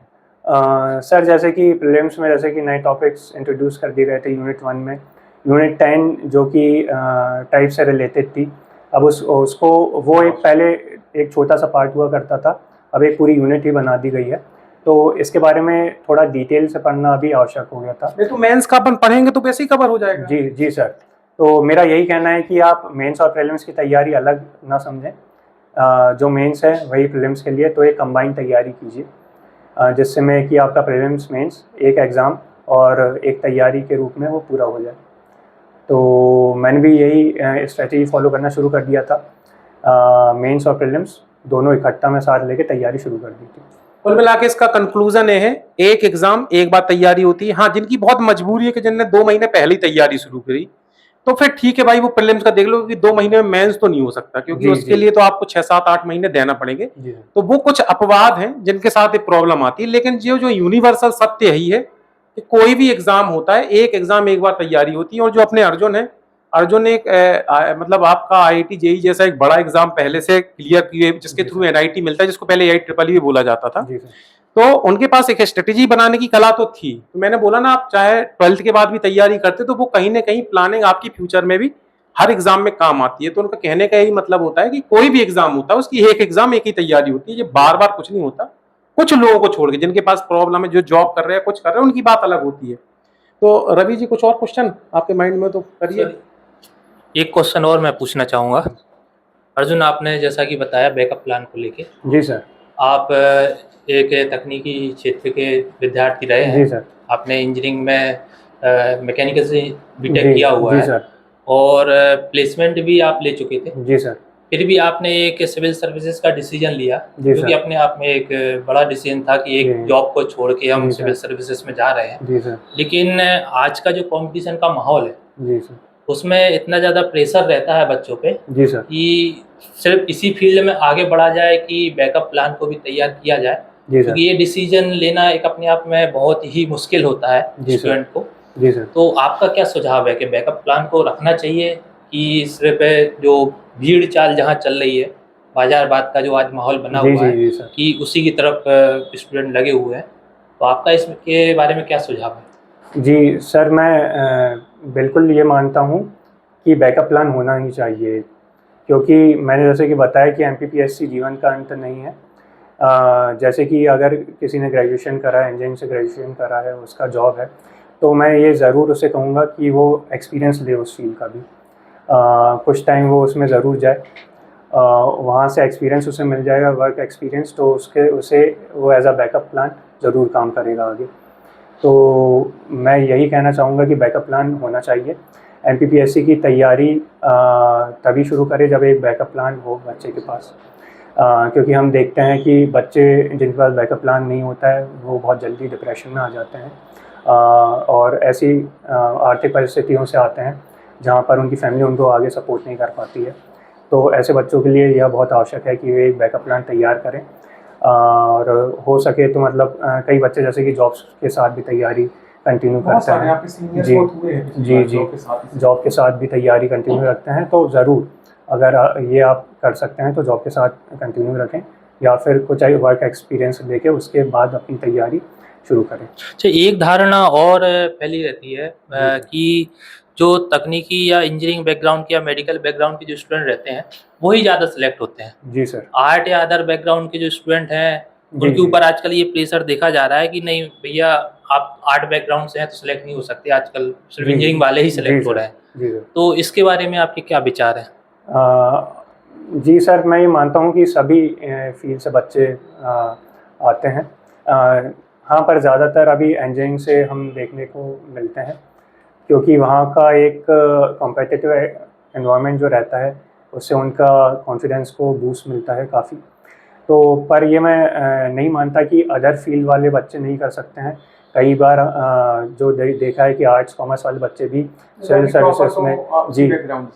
B: सर जैसे कि प्रीलिम्स में जैसे कि नए टॉपिक्स इंट्रोड्यूस कर दिए गए थे यूनिट 1 में। यूनिट 10 जो कि टाइप से रिलेटेड थी, अब उसको वो एक पहले एक छोटा सा पार्ट हुआ करता था, अब एक पूरी यूनिट ही बना दी गई है। तो इसके बारे में थोड़ा डिटेल से पढ़ना अभी आवश्यक हो गया था।
A: नहीं तो मेंस का अपन पढ़ेंगे तो वैसे ही कवर हो जाएगा।
B: जी सर। तो मेरा यही कहना है कि आप मेंस और प्रीलिम्स की तैयारी अलग ना समझें। जो मेंस है वही प्रीलिम्स के लिए, तो एक कंबाइंड तैयारी कीजिए, जिससे में कि आपका प्रीलिम्स मेंस एक एग्ज़ाम और एक तैयारी के रूप में वो पूरा हो जाए। तो मैंने भी यही स्ट्रेटजी फॉलो करना शुरू कर दिया था। मेंस और प्रीलिम्स दोनों इकट्ठा में साथ लेके तैयारी शुरू कर दी थी।
A: कुल मिला के इसका कंक्लूजन ये है, एक एग्जाम एक बार तैयारी होती है। हाँ, जिनकी बहुत मजबूरी है कि जिनने 2 महीने पहले ही तैयारी शुरू करी, तो फिर ठीक है भाई, वो प्रीलिम्स का देख लो कि 2 महीने में मेंस तो नहीं हो सकता, क्योंकि उसके लिए तो आपको 6-7-8 महीने देना पड़ेंगे। तो वो कुछ अपवाद हैं जिनके साथ एक प्रॉब्लम आती है, लेकिन जो यूनिवर्सल सत्य यही है कि कोई भी एग्जाम होता है, एक एग्जाम एक बार तैयारी होती है। और जो अपने अर्जुन ने एक मतलब आपका आईआईटी जेईई जैसा एक बड़ा एग्जाम पहले से क्लियर किए, जिसके थ्रू एनआईटी मिलता है, जिसको पहले AIEEE भी बोला जाता था। तो उनके पास एक स्ट्रेटेजी बनाने की कला तो थी। तो मैंने बोला ना, आप चाहे 12th के बाद भी तैयारी करते तो वो कहीं ना कहीं प्लानिंग आपकी फ्यूचर में भी हर एग्जाम में काम आती है। तो उनका कहने का यही मतलब होता है कि कोई भी एग्जाम होता है उसकी एक एग्जाम एक ही तैयारी होती है, ये बार बार कुछ नहीं होता। कुछ लोगों को छोड़ के जिनके पास प्रॉब्लम है, जो जॉब कर रहे हैं, कुछ कर रहे हैं, उनकी बात अलग होती है। तो रवि जी, कुछ और क्वेश्चन आपके माइंड में तो करिए।
D: एक क्वेश्चन और मैं पूछना चाहूँगा। अर्जुन, आपने जैसा कि बताया बैकअप प्लान को लेके।
B: जी सर।
D: आप एक तकनीकी क्षेत्र के विद्यार्थी रहे हैं।
B: जी सर।
D: आपने इंजीनियरिंग में मैकेनिकल से बीटेक किया हुआ है।
B: सर।
D: और प्लेसमेंट भी आप ले चुके थे।
B: जी सर।
D: फिर भी आपने एक सिविल सर्विसेज का डिसीजन लिया, जो कि अपने आप में एक बड़ा डिसीजन था कि एक जॉब को छोड़ के हम सिविल सर्विसेज में जा रहे हैं।
B: जी सर।
D: लेकिन आज का जो कंपटीशन का माहौल है,
B: जी सर,
D: उसमें इतना ज़्यादा प्रेशर रहता है बच्चों पे। जी सर। कि सिर्फ इसी फील्ड में आगे बढ़ा जाए कि बैकअप प्लान को भी तैयार किया जाए, क्योंकि ये डिसीजन लेना एक अपने आप में बहुत ही मुश्किल होता है स्टूडेंट को। जी सर। तो आपका क्या सुझाव है कि बैकअप प्लान को रखना चाहिए कि सिर्फ जो भीड़ चाल जहाँ चल रही है, बाजारबाद का जो आज माहौल बना हुआ है, कि उसी की तरफ स्टूडेंट लगे हुए हैं, तो आपका इसके बारे में क्या सुझाव है?
B: जी सर, मैं बिल्कुल ये मानता हूँ कि बैकअप प्लान होना ही चाहिए, क्योंकि मैंने जैसे कि बताया कि MPPSC जीवन का अंत नहीं है। जैसे कि अगर किसी ने ग्रेजुएशन करा है, इंजीनियरिंग से ग्रेजुएशन करा है, उसका जॉब है, तो मैं ये ज़रूर उसे कहूँगा कि वो एक्सपीरियंस ले उस फील्ड का भी। कुछ टाइम वो उसमें ज़रूर जाए, वहाँ से एक्सपीरियंस उसे मिल जाएगा, वर्क एक्सपीरियंस, तो उसे वो एज अ बैकअप प्लान ज़रूर काम करेगा आगे। तो मैं यही कहना चाहूँगा कि बैकअप प्लान होना चाहिए। MPPSC की तैयारी तभी शुरू करें जब एक बैकअप प्लान हो बच्चे के पास, क्योंकि हम देखते हैं कि बच्चे जिनके पास बैकअप प्लान नहीं होता है वो बहुत जल्दी डिप्रेशन में आ जाते हैं। और ऐसी आर्थिक परिस्थितियों से आते हैं जहाँ पर उनकी फैमिली उनको आगे सपोर्ट नहीं कर पाती है। तो ऐसे बच्चों के लिए यह बहुत आवश्यक है कि वे एक बैकअप प्लान तैयार करें। और हो सके तो मतलब कई बच्चे जैसे कि जॉब्स के साथ भी तैयारी कंटिन्यू करते हैं। जी, जॉब के साथ भी तैयारी कंटिन्यू रखते हैं। तो ज़रूर अगर ये आप कर सकते हैं तो जॉब के साथ कंटिन्यू रखें, या फिर कुछ वर्क एक्सपीरियंस लेके उसके बाद अपनी तैयारी शुरू करें।
D: अच्छा, एक धारणा और फैली रहती है कि जो तकनीकी या इंजीनियरिंग बैकग्राउंड के या मेडिकल बैकग्राउंड के जो स्टूडेंट रहते हैं वही ज़्यादा सिलेक्ट होते हैं।
B: जी सर।
D: आर्ट या अदर बैकग्राउंड के जो स्टूडेंट हैं उनके ऊपर आजकल ये प्रेशर देखा जा रहा है कि नहीं भैया आप आर्ट बैकग्राउंड से हैं तो सिलेक्ट नहीं हो सकते, आजकल सिर्फ इंजीनियरिंग वाले ही सिलेक्ट हो रहे हैं। तो इसके बारे में आपके क्या विचार हैं?
B: जी सर, मैं ये मानता हूँ कि सभी फील्ड से बच्चे आते हैं। हाँ, पर ज़्यादातर अभी इंजीनियरिंग से हम देखने को मिलते हैं, क्योंकि वहाँ का एक कॉम्पिटिटिव एनवायरनमेंट जो रहता है उससे उनका कॉन्फिडेंस को बूस्ट मिलता है काफ़ी। तो पर ये मैं नहीं मानता कि अदर फील्ड वाले बच्चे नहीं कर सकते हैं। कई बार जो देखा है कि आर्ट्स कॉमर्स वाले बच्चे भी सिविल सर्विसेज में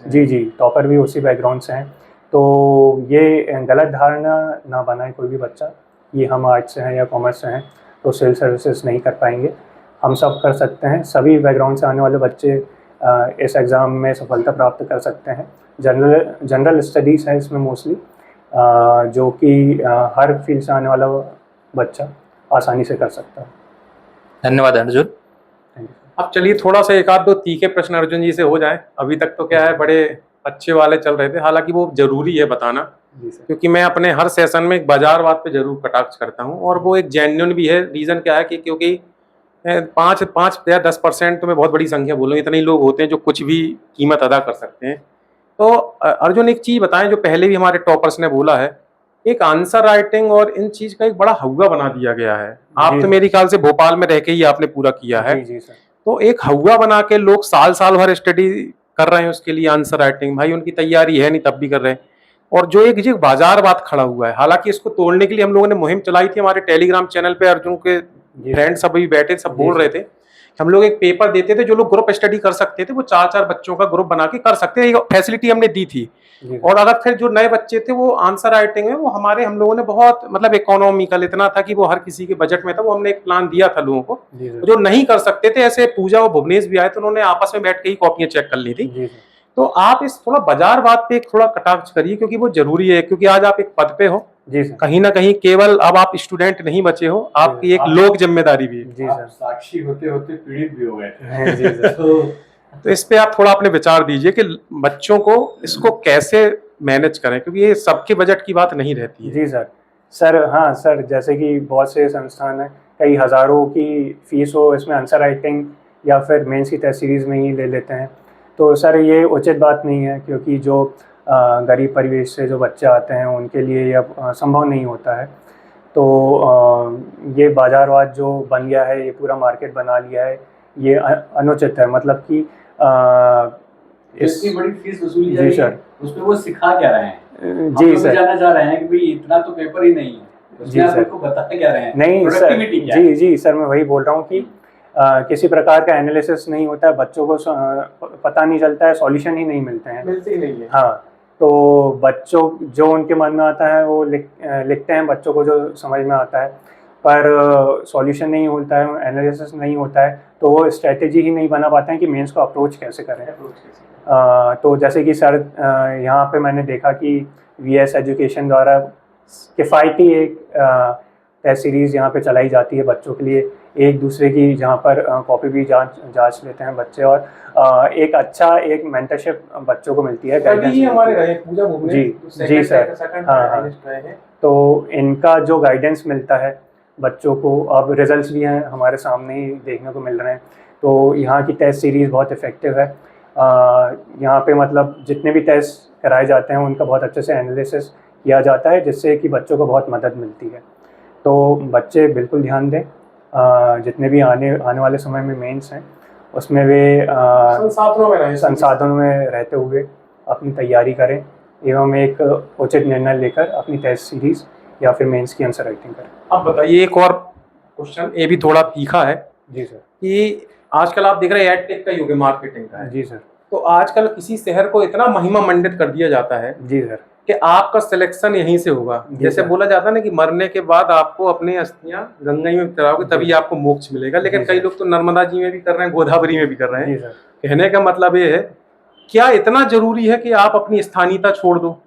B: जी टॉपर भी उसी बैकग्राउंड से हैं। तो ये गलत धारणा ना बनाए कोई भी बच्चा कि हम आर्ट्स से हैं या कॉमर्स से हैं तो सिविल सर्विसेज नहीं कर पाएंगे। हम सब कर सकते हैं। सभी बैकग्राउंड से आने वाले बच्चे इस एग्ज़ाम में सफलता प्राप्त कर सकते हैं। जनरल स्टडीज़ है इसमें मोस्टली, जो कि हर फील्ड से आने वाला बच्चा आसानी से कर सकता है।
D: धन्यवाद अर्जुन।
A: अब चलिए थोड़ा सा एक आध दो तीखे प्रश्न अर्जुन जी से हो जाए। अभी तक तो क्या है बड़े अच्छे वाले चल रहे थे, हालांकि वो जरूरी है बताना, क्योंकि मैं अपने हर सेशन में एक बाजारवाद पे जरूर कटाक्ष करता हूँ, और वो एक जेन्युइन भी है। रीज़न क्या है कि क्योंकि 5 या 10% तो मैं बहुत बड़ी संख्या बोलूँ, इतने ही लोग होते हैं जो कुछ भी कीमत अदा कर सकते हैं। तो अर्जुन एक चीज़ बताएं, जो पहले भी हमारे टॉपर्स ने बोला है, एक आंसर राइटिंग और इन चीज का एक बड़ा हौवा बना दिया गया है। आप तो मेरे ख्याल से भोपाल में रह के ही आपने पूरा किया है।
B: जी सर।
A: तो एक हौवा बना के लोग साल साल भर स्टडी कर रहे हैं उसके लिए, आंसर राइटिंग, भाई उनकी तैयारी है नहीं तब भी कर रहे हैं। और जो एक जी बाजारवाद खड़ा हुआ है, हालांकि इसको तोड़ने के लिए हम लोगों ने मुहिम चलाई थी हमारे टेलीग्राम चैनल पे। अर्जुन के फ्रेंड सब भी बैठे, सब बोल रहे थे। हम लोग एक पेपर देते थे, जो लोग ग्रुप स्टडी कर सकते थे वो 4-4 बच्चों का ग्रुप बना के कर सकते थे, फैसिलिटी हमने दी थी। और अगर फिर जो नए बच्चे थे वो आंसर राइटिंग में वो हम लोगों ने बहुत मतलब इकोनॉमिकल इतना था कि वो हर किसी के बजट में था, वो हमने एक प्लान दिया था लोगों को। जो नहीं कर सकते थे, ऐसे पूजा और भुवनेश भी आए तो उन्होंने आपस में बैठ के ही कॉपियां चेक कर ली थी। तो आप इस थोड़ा बाजारवाद पे थोड़ा कटाक्ष करिए, क्योंकि वो जरूरी है। क्योंकि आज आप एक पद पे हो, कहीं ना कहीं केवल अब आप स्टूडेंट नहीं बचे हो, आपकी एक लोक जिम्मेदारी भी है।
B: जी सर।
C: साक्षी होते होते पीड़ित भी हो गए थे।
A: तो इस पे आप थोड़ा अपने विचार दीजिए कि बच्चों को इसको कैसे मैनेज करें, क्योंकि ये सबके बजट की बात नहीं रहती है।
B: जी सर। हाँ सर, जैसे कि बहुत से संस्थान हैं, कई हज़ारों की फीस हो, इसमें आंसर राइटिंग या फिर मेंस की टेस्ट सीरीज़ में ही ले लेते हैं। तो सर ये उचित बात नहीं है, क्योंकि जो गरीब परिवेश से जो बच्चे आते हैं उनके लिए यह संभव नहीं होता है। तो ये बाजारवाद जो बन गया है, ये पूरा मार्केट बना लिया है, ये अनुचित है। मतलब कि
C: इतनी बड़ी फीस वसूली
B: जी सर,
C: उसमें वो सिखा क्या रहे हैं?
B: जी सर,
C: जानना चाह रहे हैं कि भाई इतना तो पेपर ही नहीं है,
B: जी सर,
C: आपको बता क्या रहे हैं?
B: नहीं सर, जी सर, मैं वही बोल रहा हूँ कि किसी प्रकार का एनालिसिस नहीं होता है, बच्चों को पता नहीं चलता है, सॉल्यूशन ही नहीं मिलते हैं,
A: मिलते ही नहीं है।
B: हाँ, तो बच्चों जो उनके मन में आता है वो लिखते हैं, बच्चों को जो समझ में आता है, पर सॉल्यूशन नहीं होता है, एनालिसिस नहीं होता है, तो वो स्ट्रेटेजी ही नहीं बना पाते हैं कि मेंस को अप्रोच कैसे करें। तो जैसे कि सर यहाँ पे मैंने देखा कि वीएस एजुकेशन द्वारा किफ़ायती एक टेस्ट सीरीज़ यहाँ पे चलाई जाती है बच्चों के लिए, एक दूसरे की जहाँ पर कॉपी भी जांच लेते हैं बच्चे, और एक अच्छा एक मेंटरशिप बच्चों को मिलती है, गाइडेंस
A: हमारे रहे पूजा
B: जी सर, हाँ, तो इनका जो गाइडेंस मिलता है बच्चों को, अब रिजल्ट्स भी हैं हमारे सामने ही देखने को मिल रहे हैं। तो यहाँ की टेस्ट सीरीज़ बहुत इफ़ेक्टिव है। यहाँ पे मतलब जितने भी टेस्ट कराए जाते हैं उनका बहुत अच्छे से एनालिसिस किया जाता है, जिससे कि बच्चों को बहुत मदद मिलती है। तो बच्चे बिल्कुल ध्यान दें, जितने भी आने वाले समय में मेंस हैं उसमें वे संसाधनों में रहते हुए अपनी तैयारी करें एवं एक उचित निर्णय लेकर अपनी टेस्ट सीरीज़ या फिर मेंस की आंसर राइटिंग करें।
A: अब बताइए एक और क्वेश्चन, ये भी थोड़ा तीखा है।
B: जी सर।
A: कि आजकल आप देख रहे हैं एड टेक का युग है, मार्केटिंग का है।
B: जी सर।
A: तो आजकल किसी शहर को इतना महिमा मंडित कर दिया जाता है
B: जी सर।
A: कि आपका सिलेक्शन यहीं से होगा।
B: जी
A: जैसे
B: सर।
A: बोला जाता है ना कि मरने के बाद आपको अपनी अस्थियां गंगा जी में तैराओगे तभी
B: जी।
A: आपको मोक्ष मिलेगा, लेकिन
B: जी
A: कई
B: सर।
A: लोग तो नर्मदा जी में भी कर रहे हैं, गोदावरी में भी कर रहे हैं।
B: जी सर।
A: कहने का मतलब ये है, क्या इतना जरूरी है कि आप अपनी स्थानीयता छोड़ दो?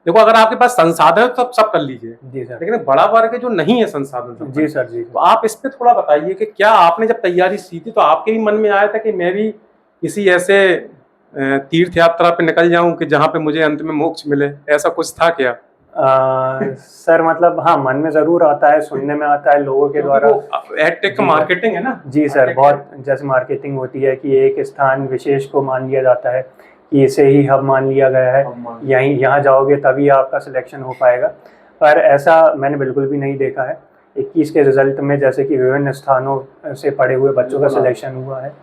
A: देखो, अगर आपके पास संसाधन है तो सब कर लीजिए,
B: जी सर।
A: लेकिन बड़ा वर्ग है जो नहीं है संसाधन
B: जी
A: संपन्न।
B: सर। जी
A: तो आप इस पे थोड़ा बताइए कि क्या आपने जब तैयारी की थी तो आपके भी मन में आया था कि मैं भी किसी ऐसे तीर्थ यात्रा पे निकल जाऊं कि जहां पे मुझे अंत में मोक्ष मिले? ऐसा कुछ था क्या?
B: सर मतलब हाँ, मन में ज़रूर आता है, सुनने में आता है लोगों के द्वारा।
A: एडटेक का
B: जी सर।
A: मार्केटिंग है ना।
B: जी सर, बहुत जैसे मार्केटिंग होती है कि एक स्थान विशेष को मान लिया जाता है कि इसे ही हब मान लिया गया है, यहीं यहाँ जाओगे तभी आपका सिलेक्शन हो पाएगा। पर ऐसा मैंने बिल्कुल भी नहीं देखा है। 21 के रिज़ल्ट में जैसे कि विभिन्न स्थानों से पढ़े हुए बच्चों का सिलेक्शन हुआ है।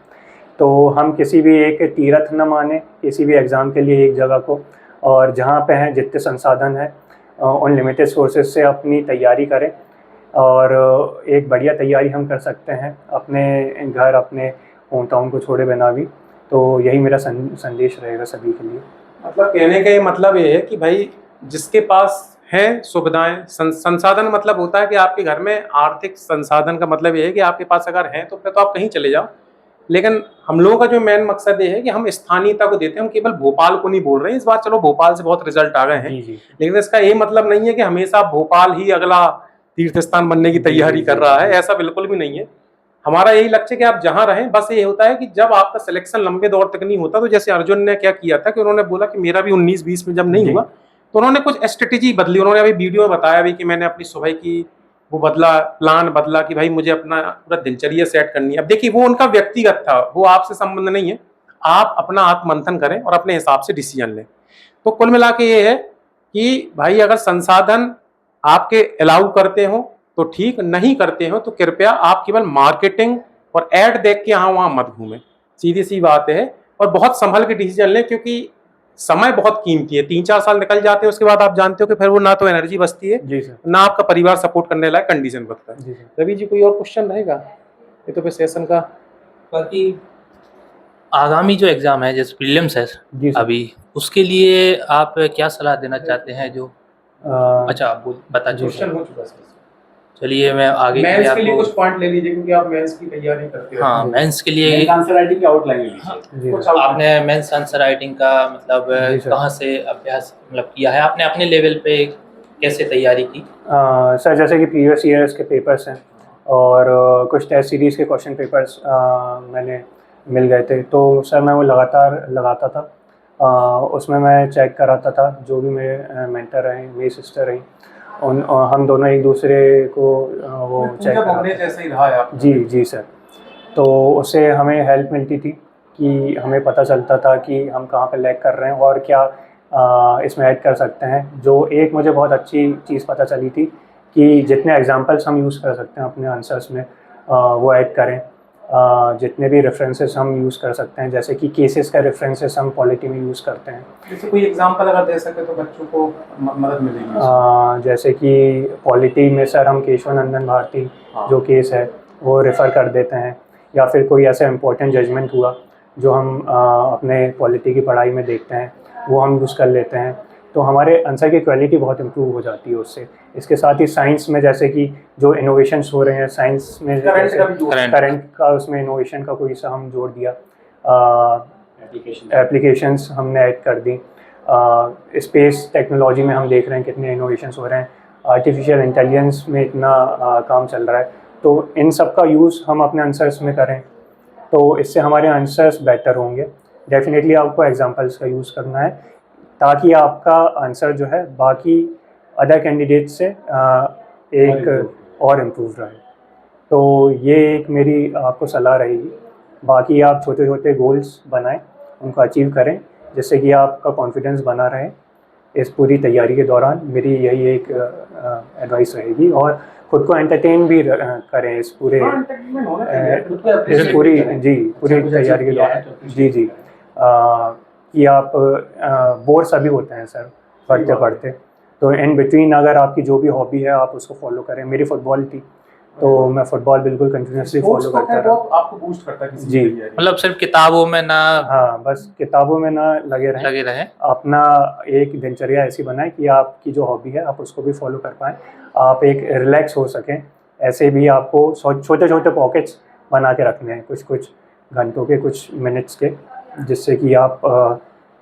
B: तो हम किसी भी एक तीर्थ न माने किसी भी एग्ज़ाम के लिए एक जगह को, और जहाँ पे हैं जितने संसाधन हैं उन लिमिटेड सोर्सेज से अपनी तैयारी करें, और एक बढ़िया तैयारी हम कर सकते हैं अपने घर, अपने होम टाउन को छोड़े बिना भी। तो यही मेरा संदेश रहेगा सभी के लिए।
A: मतलब कहने का ये मतलब ये है कि भाई जिसके पास है सुविधाएं, संसाधन मतलब होता है कि आपके घर में आर्थिक संसाधन का मतलब ये है कि आपके पास अगर है तो फिर तो आप कहीं चले जाओ। लेकिन हम लोगों का जो मेन मकसद ये है कि हम स्थानीयता को देते हैं, हम केवल भोपाल को नहीं बोल रहे हैं। इस बार चलो भोपाल से बहुत रिजल्ट आ गए हैं,
B: जी जी।
A: लेकिन इसका ये मतलब नहीं है कि हमेशा भोपाल ही अगला तीर्थ स्थान बनने की तैयारी कर रहा है, ऐसा बिल्कुल भी नहीं है। हमारा यही लक्ष्य है कि आप जहां रहें, बस ये होता है कि जब आपका सिलेक्शन लंबे दौर तक नहीं होता, तो जैसे अर्जुन ने क्या किया था कि उन्होंने बोला कि मेरा भी 19-20 में जब नहीं हुआ तो उन्होंने कुछ स्ट्रेटेजी बदली। उन्होंने अभी वीडियो में बताया भी कि मैंने अपनी सुबह की वो बदला, प्लान बदला कि भाई मुझे अपना पूरा दिनचर्या सेट करनी है। अब देखिए, वो उनका व्यक्तिगत था, वो आपसे संबंध नहीं है। आप अपना आत्ममंथन करें और अपने हिसाब से डिसीजन लें। तो कुल मिला के ये है कि भाई अगर संसाधन आपके अलाउ करते हो तो ठीक, नहीं करते हो तो कृपया आप केवल मार्केटिंग और एड देख के यहाँ वहाँ मत घूमें। सीधी सी बात है। और बहुत संभल के डिसीजन लें, क्योंकि समय बहुत कीमती है। 3-4 साल निकल जाते हैं, उसके बाद आप जानते हो कि फिर वो ना तो एनर्जी बचती है,
B: जी सर।
A: ना आपका परिवार सपोर्ट करने लायक कंडीशन बनता है।
B: जी सर।
A: रवि जी, कोई और क्वेश्चन रहेगा? ये तो फिर सेशन का
D: बाकी आगामी जो एग्ज़ाम है जैसे प्रीलिम्स है
B: जी सर।
D: अभी, उसके लिए आप क्या सलाह देना चाहते हैं? जो अच्छा आप बता
B: जी
D: चुके
A: क्वेश्चन
D: हैं।
A: हो चुका है।
D: चलिए मैं आगे के लिए
A: मेंस के लिए
D: आपको
A: कुछ पॉइंट ले लीजिए, क्योंकि आप मेंस की तैयारी करते हैं।
D: हाँ मेंस के लिए
C: आंसर राइटिंग की आउटलाइन लीजिए।
B: जी
A: कुछ
B: सर।
D: आपने मेंस आंसर राइटिंग का मतलब
B: जी सर।
D: कहाँ से अभ्यास मतलब किया है आपने, अपने लेवल पे कैसे तैयारी की?
B: सर जैसे कि प्रीवियस ईयर्स के पेपर्स हैं और कुछ टेस्ट सीरीज़ के क्वेश्चन पेपर्स मैंने मिल गए थे, तो सर मैं वो लगातार लगाता था। उसमें मैं चेक कराता था जो भी मेरे मेंटर रहे, मेरी सिस्टर रहीं, उन हम दोनों एक दूसरे को वो चेक कराते थे।
A: जैसे ही रहा है आपका।
B: जी जी सर। तो उससे हमें हेल्प मिलती थी कि हमें पता चलता था कि हम कहाँ पे लैग कर रहे हैं और क्या इसमें ऐड कर सकते हैं। जो एक मुझे बहुत अच्छी चीज़ पता चली थी कि जितने एग्जांपल्स हम यूज़ कर सकते हैं अपने आंसर्स में वो ऐड करें। जितने भी रेफरेंसेस हम यूज़ कर सकते हैं, जैसे कि केसेस का रेफरेंसेस हम पॉलिटी में यूज़ करते हैं।
A: जैसे कोई एग्जांपल अगर दे सके तो बच्चों को मदद मिलेगी।
B: जैसे कि पॉलिटी में सर हम केशवानंदन भारती जो केस है वो रेफ़र कर देते हैं, या फिर कोई ऐसा इम्पोर्टेंट जजमेंट हुआ जो हम अपने पॉलिटी की पढ़ाई में देखते हैं वो हम यूज़ कर लेते हैं। तो हमारे आंसर की क्वालिटी बहुत इम्प्रूव हो जाती है उससे। इसके साथ ही साइंस में जैसे कि जो इनोवेशंस हो रहे हैं साइंस में, करंट का उसमें इनोवेशन का कोई सा हम जोड़ दिया, एप्लीकेशंस हमने ऐड कर दी। स्पेस टेक्नोलॉजी में हम देख रहे हैं कितने इनोवेशंस हो रहे हैं, आर्टिफिशियल इंटेलिजेंस में इतना काम चल रहा है। तो इन सब का यूज़ हम अपने आंसर्स में करें तो इससे हमारे आंसर्स बेटर होंगे। डेफिनेटली आपको एग्जांपल्स का यूज़ करना है ताकि आपका आंसर जो है बाकी अदर कैंडिडेट से एक और इम्प्रूव रहे। तो ये एक मेरी आपको सलाह रहेगी। बाकी आप छोटे छोटे गोल्स बनाएं, उनको अचीव करें, जिससे कि आपका कॉन्फिडेंस बना रहे इस पूरी तैयारी के दौरान। मेरी यही एक एडवाइस रहेगी। और ख़ुद को एंटरटेन भी करें इस पूरी तैयारी के दौरान। जी जी। कि आप बोर सभी होते हैं सर पढ़ते पढ़ते, तो इन बिटवीन अगर आपकी जो भी हॉबी है आप उसको फॉलो करें। मेरी फ़ुटबॉल थी, तो मैं फुटबॉल बिल्कुल कंटिन्यूसली
A: स्पोर्ट्स
B: फॉलो
A: तो
B: करता
A: खैर
B: रहा।
A: बहुत आपको बूस्ट करता है किसी
B: जी।
A: भी तैयारी में।
D: मतलब सिर्फ किताबों में ना
B: हाँ, बस किताबों में ना लगे रहें,
D: लगे रहे।
B: अपना एक दिनचर्या ऐसी बनाएं कि आपकी जो हॉबी है आप उसको भी फॉलो कर पाएँ, आप एक रिलैक्स हो सकें। ऐसे भी आपको छोटे छोटे पॉकेट्स बना के रखने हैं, कुछ कुछ घंटों के, कुछ मिनट्स के, जिससे कि आप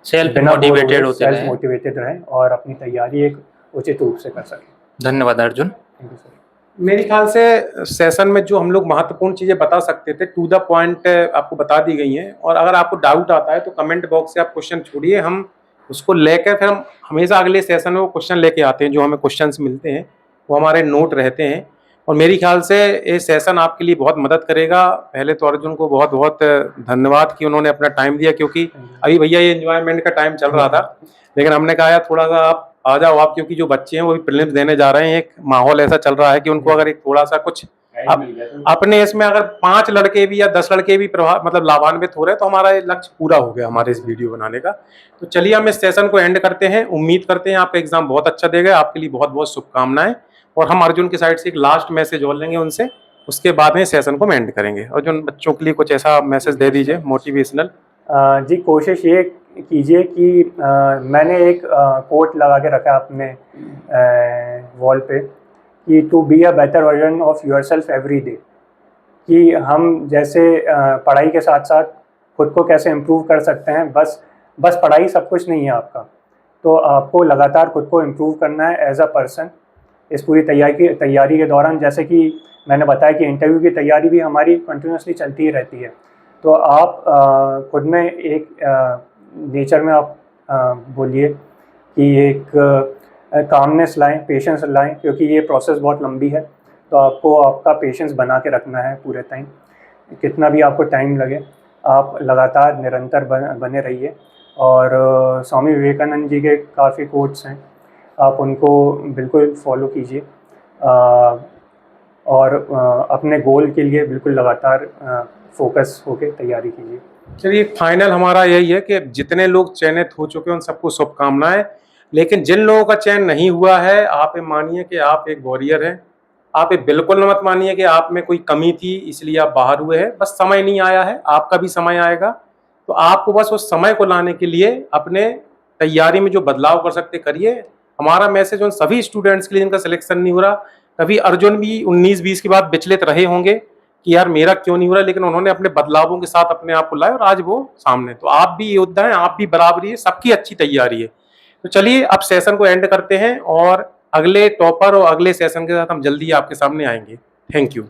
D: सेल्फ
B: बिना बोर हुए
D: मोटिवेटेड होते
B: सेल्फ
D: रहे।
B: मोटिवेटेड रहें और अपनी तैयारी एक उचित रूप से कर सकें।
D: धन्यवाद अर्जुन।
B: Thank you sir.
A: मेरे ख्याल से सेशन में जो हम लोग महत्वपूर्ण चीजें बता सकते थे, टू द पॉइंट आपको बता दी गई हैं। और अगर आपको डाउट आता है तो कमेंट बॉक्स से आप क्वेश्चन छोड़िए, हम उसको लेकर फिर हम हमेशा अगले सेशन में वो क्वेश्चन लेके आते हैं। जो हमें क्वेश्चंस मिलते हैं वो हमारे नोट रहते हैं, और मेरे ख्याल से ये सेशन आपके लिए बहुत मदद करेगा। पहले तो अर्जुन को बहुत बहुत धन्यवाद कि उन्होंने अपना टाइम दिया, क्योंकि अभी भैया ये एंजॉयमेंट का टाइम चल रहा था, लेकिन हमने कहा यार थोड़ा सा आप आ जाओ आप, क्योंकि जो बच्चे हैं वो भी प्रीलिम्स देने जा रहे हैं। एक माहौल ऐसा चल रहा है कि उनको अगर एक थोड़ा सा कुछ अपने इसमें अगर 5 लड़के भी या 10 लड़के भी मतलब लाभान्वित हो रहे हैं तो हमारा ये लक्ष्य पूरा हो गया हमारे इस वीडियो बनाने का। तो चलिए हम इस सेशन को एंड करते हैं। उम्मीद करते हैं आपका एग्जाम बहुत अच्छा देगा। आपके लिए बहुत बहुत शुभकामनाएं। और हम अर्जुन की साइड से एक लास्ट मैसेज और लेंगे उनसे, उसके बाद में सेशन को हम एंड करेंगे। अर्जुन, बच्चों के लिए कुछ ऐसा मैसेज दे दीजिए मोटिवेशनल।
B: जी, कोशिश ये कीजिए कि मैंने एक कोट लगा के रखा है अपने वॉल पे कि to be a better version of yourself every day, कि हम जैसे पढ़ाई के साथ साथ खुद को कैसे इम्प्रूव कर सकते हैं। बस पढ़ाई सब कुछ नहीं है आपका, तो आपको लगातार खुद को इम्प्रूव करना है एज अ पर्सन। इस पूरी तैयारी के दौरान, जैसे कि मैंने बताया कि इंटरव्यू की तैयारी भी हमारी कंटिन्यूसली चलती ही रहती है, तो आप खुद में एक नेचर में आप बोलिए कि एक कामनेस लाएं, पेशेंस लाएं, क्योंकि ये प्रोसेस बहुत लंबी है। तो आपको आपका पेशेंस बना के रखना है पूरे टाइम, कितना भी आपको टाइम लगे आप लगातार निरंतर बने रहिए। और स्वामी विवेकानंद जी के काफ़ी कोट्स हैं, आप उनको बिल्कुल फॉलो कीजिए और अपने गोल के लिए बिल्कुल लगातार फोकस होके तैयारी कीजिए।
A: चलिए, फाइनल हमारा यही है कि जितने लोग चयनित हो चुके हैं उन सबको शुभकामनाएं। लेकिन जिन लोगों का चयन नहीं हुआ है, आप ये मानिए कि आप एक वॉरियर हैं। आप ये बिल्कुल मत मानिए कि आप में कोई कमी थी इसलिए आप बाहर हुए हैं। बस समय नहीं आया है, आपका भी समय आएगा। तो आपको बस उस समय को लाने के लिए अपने तैयारी में जो बदलाव कर सकते करिए। हमारा मैसेज उन सभी स्टूडेंट्स के लिए जिनका सिलेक्शन नहीं हो रहा, कभी अर्जुन भी 19-20 के बाद विचलित रहे होंगे कि यार मेरा क्यों नहीं हो रहा, लेकिन उन्होंने अपने बदलावों के साथ अपने आप को लाया और आज वो सामने। तो आप भी योद्धा हैं, आप भी बराबरी है, सबकी अच्छी तैयारी है। तो चलिए अब सेशन को एंड करते हैं और अगले टॉपर और अगले सेशन के साथ हम जल्दी आपके सामने आएंगे। Thank you.